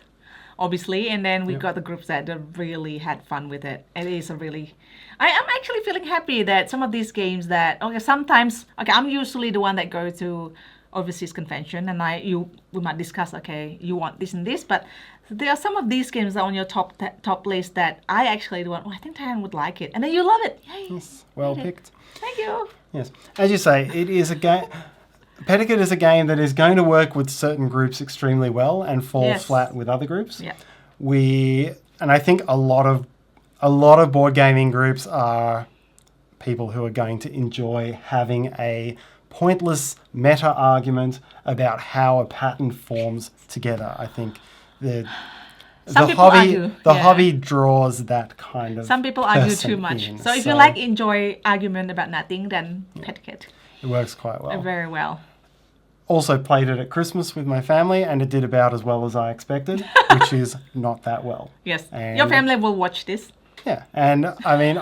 S1: obviously. And then we got the groups that really had fun with it. It is a really... I'm actually feeling happy that some of these games that, sometimes, I'm usually the one that go to overseas convention, and we might discuss, okay, you want this and this, but there are some of these games that are on your top list that I actually want. Oh, I think Tarrant would like it, and then you love it. Yay!
S2: Yes, well picked.
S1: Thank you.
S2: Yes, as you say, it is a game. Pedicate is a game that is going to work with certain groups extremely well and fall flat with other groups.
S1: Yeah.
S2: And I think a lot of board gaming groups are people who are going to enjoy having a pointless meta argument about how a pattern forms together. I think the hobby draws that kind of.
S1: Some people argue too much. So if you enjoy argument about nothing, then Pedicate.
S2: It works quite well.
S1: Very well.
S2: Also played it at Christmas with my family, and it did about as well as I expected, which is not that well.
S1: Yes, and your family will watch this.
S2: Yeah, and I mean,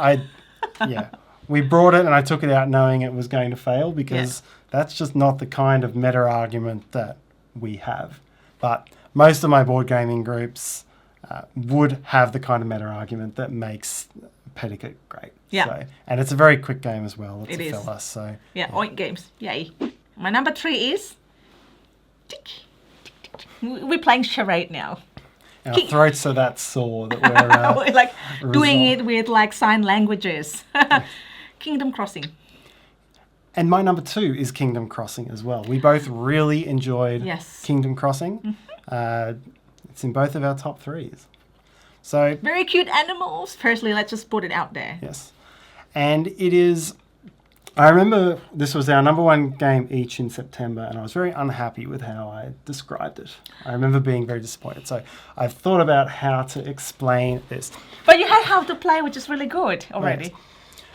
S2: we brought it and I took it out knowing it was going to fail because that's just not the kind of meta argument that we have. But most of my board gaming groups would have the kind of meta argument that makes Pedicate great.
S1: Yeah.
S2: So, and it's a very quick game as well. It's
S1: a
S2: fella, so.
S1: Yeah, oink games. Yay. My number 3 is... We're playing charade now.
S2: Our throats are that sore that we're...
S1: we're doing it with sign languages. Kingdom Crossing.
S2: And my number 2 is Kingdom Crossing as well. We both really enjoyed Kingdom Crossing. Mm-hmm. It's in both of our top 3s. So
S1: very cute animals. Firstly, let's just put it out there.
S2: Yes. And it is... I remember this was our number 1 game each in September, and I was very unhappy with how I described it. I remember being very disappointed. So I've thought about how to explain this.
S1: But you had how to play, which is really good already.
S2: Right.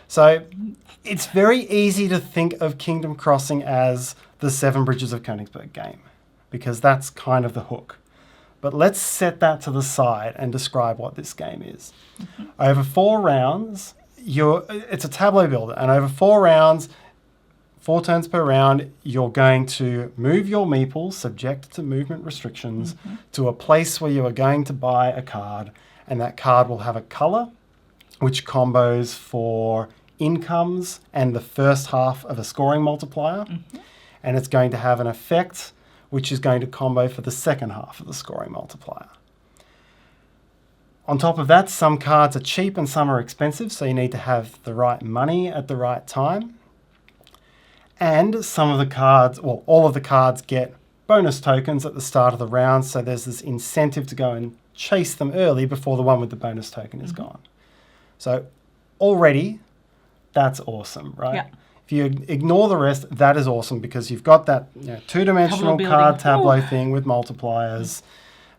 S2: So it's very easy to think of Kingdom Crossing as the Seven Bridges of Königsberg game, because that's kind of the hook. But let's set that to the side and describe what this game is. Mm-hmm. Over 4 rounds... it's a tableau builder, and over 4 rounds, 4 turns per round, you're going to move your meeples, subject to movement restrictions, to a place where you are going to buy a card, and that card will have a colour, which combos for incomes and the first half of a scoring multiplier, and it's going to have an effect, which is going to combo for the second half of the scoring multiplier. On top of that, some cards are cheap and some are expensive, so you need to have the right money at the right time. And some of the cards, well, all of the cards get bonus tokens at the start of the round, so there's this incentive to go and chase them early before the one with the bonus token is gone. So already, that's awesome, right? Yeah. If you ignore the rest, that is awesome because you've got that two-dimensional card tableau thing with multipliers,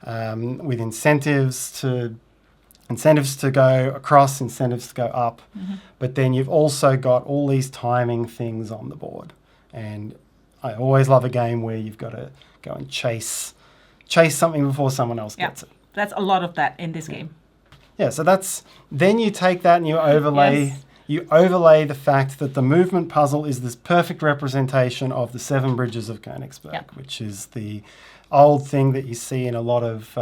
S2: with incentives to go across, incentives to go up. But then you've also got all these timing things on the board. And I always love a game where you've got to go and chase something before someone else gets it.
S1: That's a lot of that in this game.
S2: Yeah, so then you take that and you overlay the fact that the movement puzzle is this perfect representation of the Seven Bridges of Königsberg, which is the old thing that you see in a lot of...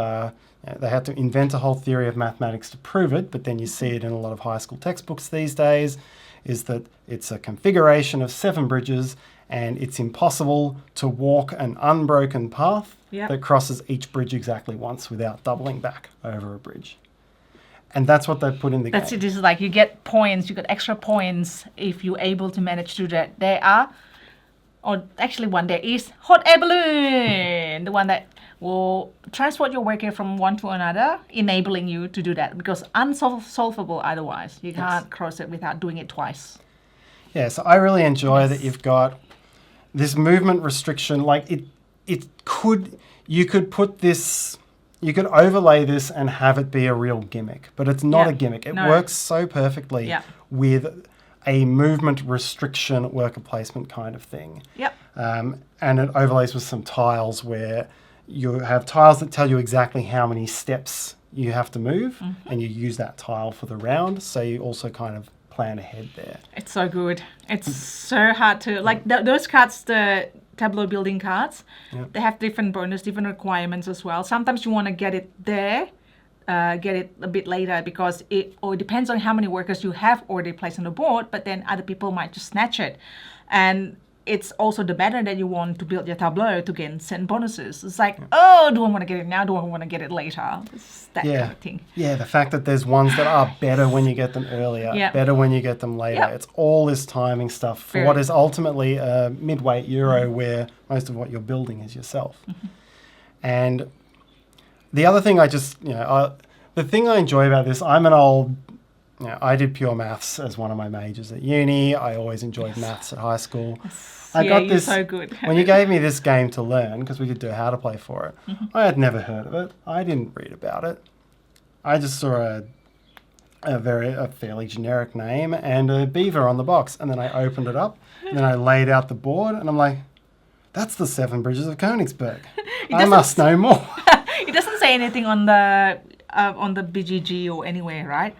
S2: they had to invent a whole theory of mathematics to prove it, but then you see it in a lot of high school textbooks these days, is that it's a configuration of 7 bridges and it's impossible to walk an unbroken path that crosses each bridge exactly once without doubling back over a bridge. And that's what they put in the game.
S1: That's it. This is like you get points, you get extra points if you're able to manage to do that. There is hot air balloon, the one that will transport your worker from one to another, enabling you to do that because unsolvable otherwise. You can't cross it without doing it twice.
S2: Yeah, so I really enjoy that you've got this movement restriction. Like you could overlay this and have it be a real gimmick, but it's not a gimmick. It works so perfectly with a movement restriction worker placement kind of thing. Yep. And it overlays with some tiles where you have tiles that tell you exactly how many steps you have to move, and you use that tile for the round, so you also kind of plan ahead there.
S1: It's so good. It's so hard to... those cards, the tableau building cards, they have different bonus, different requirements as well. Sometimes you want to get it there, get it a bit later because it depends on how many workers you have already placed on the board, but then other people might just snatch it. And it's also the banner that you want to build your tableau to gain certain bonuses. It's like, oh, do I want to get it now? Do I want to get it later? It's that kind of thing.
S2: Yeah, the fact that there's ones that are better when you get them earlier, better when you get them later. It's all this timing stuff for what is ultimately a mid-weight Euro where most of what you're building is yourself. And the other thing the thing I enjoy about this, I'm an old... I did pure maths as one of my majors at uni. I always enjoyed maths at high school. I got this
S1: so good.
S2: when you gave me this game to learn, because we could do how to play for it. I had never heard of it. I didn't read about it. I just saw a fairly generic name and a beaver on the box, and then I opened it up, and then I laid out the board, and I'm like, that's the 7 Bridges of Königsberg. I must know more.
S1: It doesn't say anything on the BGG or anywhere, right?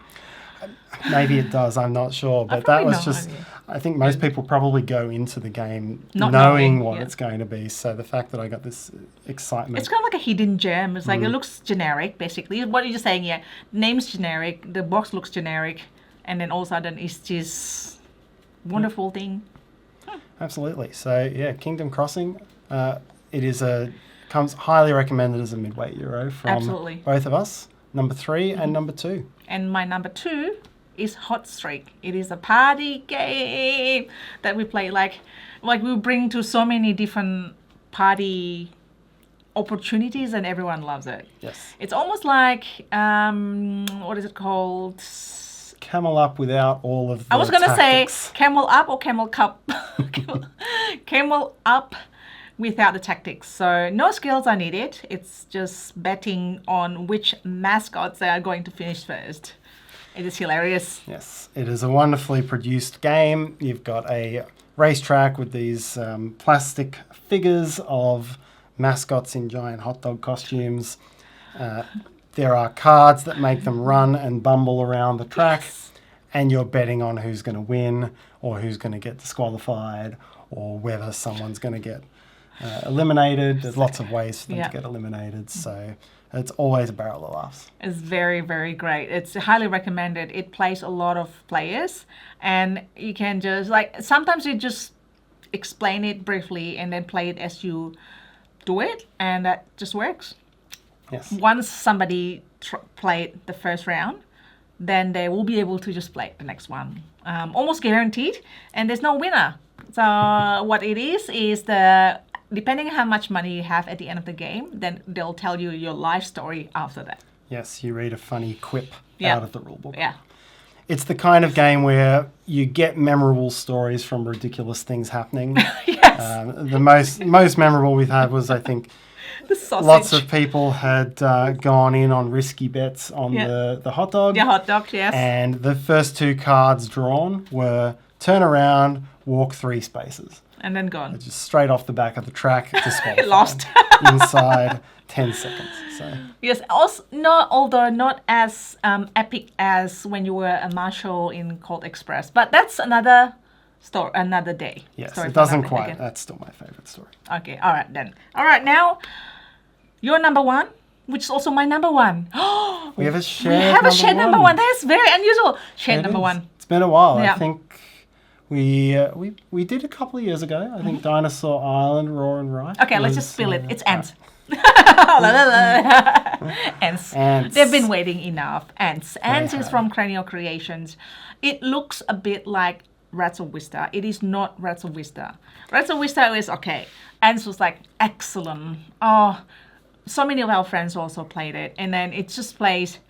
S2: Maybe it does, I'm not sure. But that was just, I think most people probably go into the game
S1: not
S2: knowing what it's going to be. So the fact that I got this excitement.
S1: It's kind of like a hidden gem. It's like it looks generic, basically. What are you saying here? Name's generic, the box looks generic, and then all of a sudden it's this wonderful thing.
S2: Absolutely. So yeah, Kingdom Crossing, comes highly recommended as a midweight Euro from both of us. Number 3 and number 2.
S1: And my number 2 is Hot Streak. It is a party game that we play like we bring to so many different party opportunities, and everyone loves it.
S2: Yes.
S1: It's almost like what is it called?
S2: Camel Up without all of the
S1: I was gonna
S2: tactics.
S1: say Camel Up or Camel Cup. Camel Up without the tactics. So no skills are needed. It's just betting on which mascots they are going to finish first. It is hilarious.
S2: Yes, it is a wonderfully produced game. You've got a racetrack with these plastic figures of mascots in giant hot dog costumes. There are cards that make them run and bumble around the track, and you're betting on who's going to win or who's going to get disqualified or whether someone's going to get eliminated. There's lots of ways for them to get eliminated, so it's always a barrel of laughs.
S1: It's very, very great. It's highly recommended. It plays a lot of players, and you can just sometimes you just explain it briefly and then play it as you do it, and that just works.
S2: Yes.
S1: Once somebody played the first round, then they will be able to just play the next one. Almost guaranteed, and there's no winner. So what it is depending on how much money you have at the end of the game, then they'll tell you your life story after that.
S2: Yes, you read a funny quip out of the rulebook.
S1: Yeah.
S2: It's the kind of game where you get memorable stories from ridiculous things happening.
S1: Yes.
S2: The most memorable we've had was, I think,
S1: the sausage.
S2: Lots of people had gone in on risky bets on the hot dog.
S1: Yeah, hot dog, yes.
S2: And the first 2 cards drawn were turn around, walk 3 spaces.
S1: And then gone.
S2: Just straight off the back of the track, disqualified.
S1: Lost.
S2: Inside 10 seconds. So.
S1: Yes, also although not as epic as when you were a marshal in Cold Express, but that's another story, another day.
S2: Yes, it doesn't quite. Again. That's still my favorite story.
S1: Okay, all right then. All right, now your number 1, which is also my number 1.
S2: We have a shared
S1: number 1. That's very unusual. Shared number 1.
S2: It's been a while. I think we did a couple of years ago. I think Dinosaur Island, Raw and Right.
S1: Okay, let's just spill it. It's ants. Ants. They've been waiting enough. Ants is from Cranial Creations. It looks a bit like Rats of Vista. It is not Rats of Vista. Rats of Vista is okay. Ants was like excellent. Oh, so many of our friends also played it, and then it just plays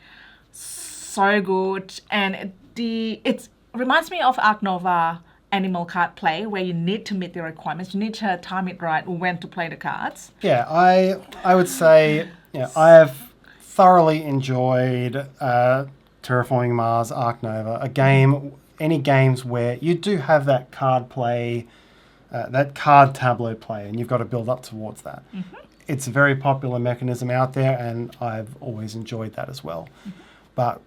S1: so good. And it reminds me of Ark Nova animal card play, where you need to meet the requirements. You need to time it right when to play the cards.
S2: Yeah, I would say I have thoroughly enjoyed Terraforming Mars, Ark Nova, any games where you do have that card play, that card tableau play, and you've got to build up towards that. Mm-hmm. It's a very popular mechanism out there, and I've always enjoyed that as well. Mm-hmm. But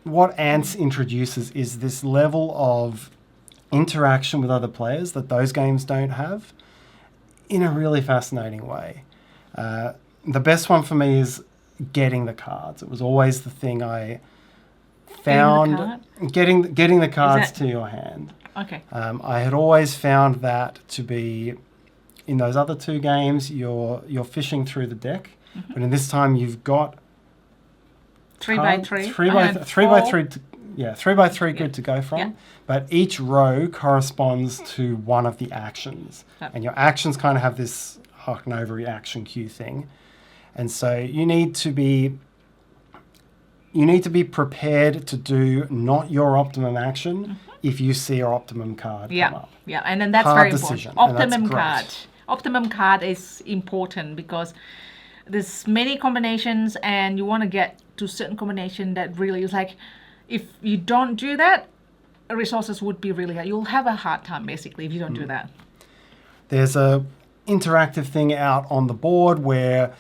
S2: what Ants introduces is this level of interaction with other players that those games don't have in a really fascinating way. The best one for me is getting the cards. It was always the thing I found. Getting the cards to your hand.
S1: Okay.
S2: I had always found that to be, in those other two games, you're fishing through the deck, but in this time you've got
S1: 3 by 3.
S2: 3 by 3 grid to go from, but each row corresponds to one of the actions, and your actions kind of have this Hawk Nova reaction queue thing, and so you need to be prepared to do not your optimum action if you see your optimum card come up.
S1: Yeah, and then that's
S2: Hard
S1: very
S2: decision,
S1: important.
S2: and that's
S1: Optimum
S2: great.
S1: card. Optimum card is important because there's many combinations and you want to get to certain combination that really is like, if you don't do that, resources would be really hard. You'll have a hard time basically if you don't do that.
S2: There's a interactive thing out on the board where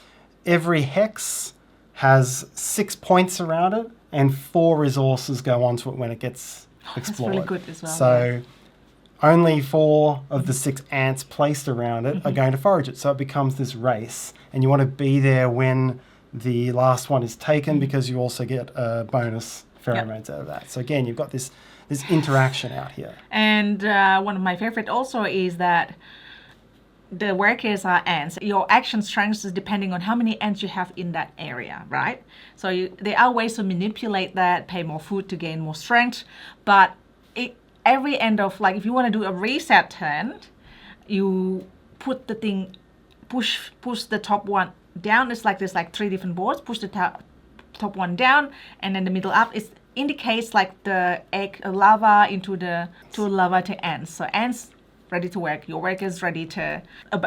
S2: every hex has 6 points around it and 4 resources go onto it when it gets explored.
S1: That's really good as well.
S2: So only 4 of the 6 ants placed around it are going to forage it. So it becomes this race, and you want to be there when the last one is taken because you also get a bonus pheromones out of that. So again, you've got this interaction out here.
S1: And one of my favorite also is that the workers are ants. Your action strength is depending on how many ants you have in that area, right? So there are ways to manipulate that, pay more food to gain more strength, but every end of, like, if you want to do a reset turn, you put the thing, push the top one down. It's like there's like 3 different boards. Push the top one down, and then the middle up. It indicates like the egg lava into the lava to ants. So ants ready to work. Your workers ready to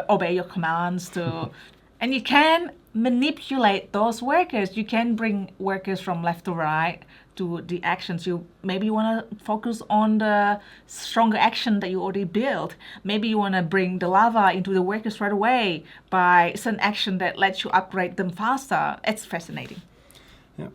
S1: obey your commands to, and you can manipulate those workers. You can bring workers from left to right to the actions. Maybe you want to focus on the stronger action that you already built. Maybe you want to bring the lava into the workers right away by certain action that lets you upgrade them faster. It's fascinating.
S2: Yeah.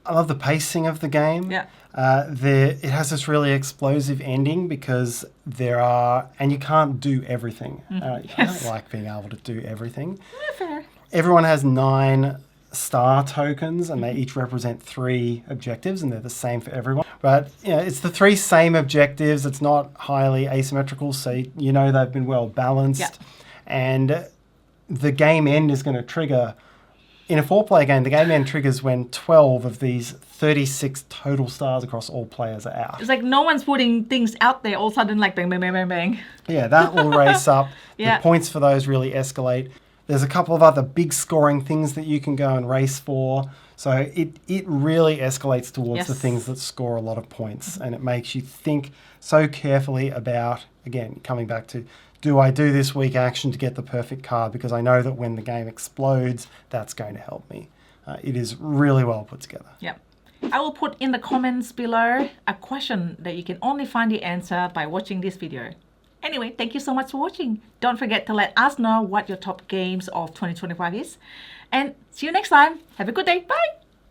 S2: I love the pacing of the game.
S1: Yeah.
S2: It has this really explosive ending because and you can't do everything. I don't like being able to do everything.
S1: Fair.
S2: Everyone has 9 star tokens, and they each represent 3 objectives, and they're the same for everyone. But it's the 3 same objectives. It's not highly asymmetrical, so they've been well balanced.
S1: Yeah.
S2: And the game end is going to trigger. In a 4-player game, the game end triggers when 12 of these 36 total stars across all players are out.
S1: It's like no one's putting things out there all of a sudden, like bang, bang, bang, bang, bang.
S2: Yeah, that will race up.
S1: Yeah.
S2: The points for those really escalate. There's a couple of other big scoring things that you can go and race for. So it really escalates towards the things that score a lot of points. And it makes you think so carefully about, again, coming back to, do I do this weak action to get the perfect card? Because I know that when the game explodes, that's going to help me. It is really well put together.
S1: Yeah. I will put in the comments below a question that you can only find the answer by watching this video. Anyway, thank you so much for watching. Don't forget to let us know what your top games of 2025 is. And see you next time. Have a good day. Bye.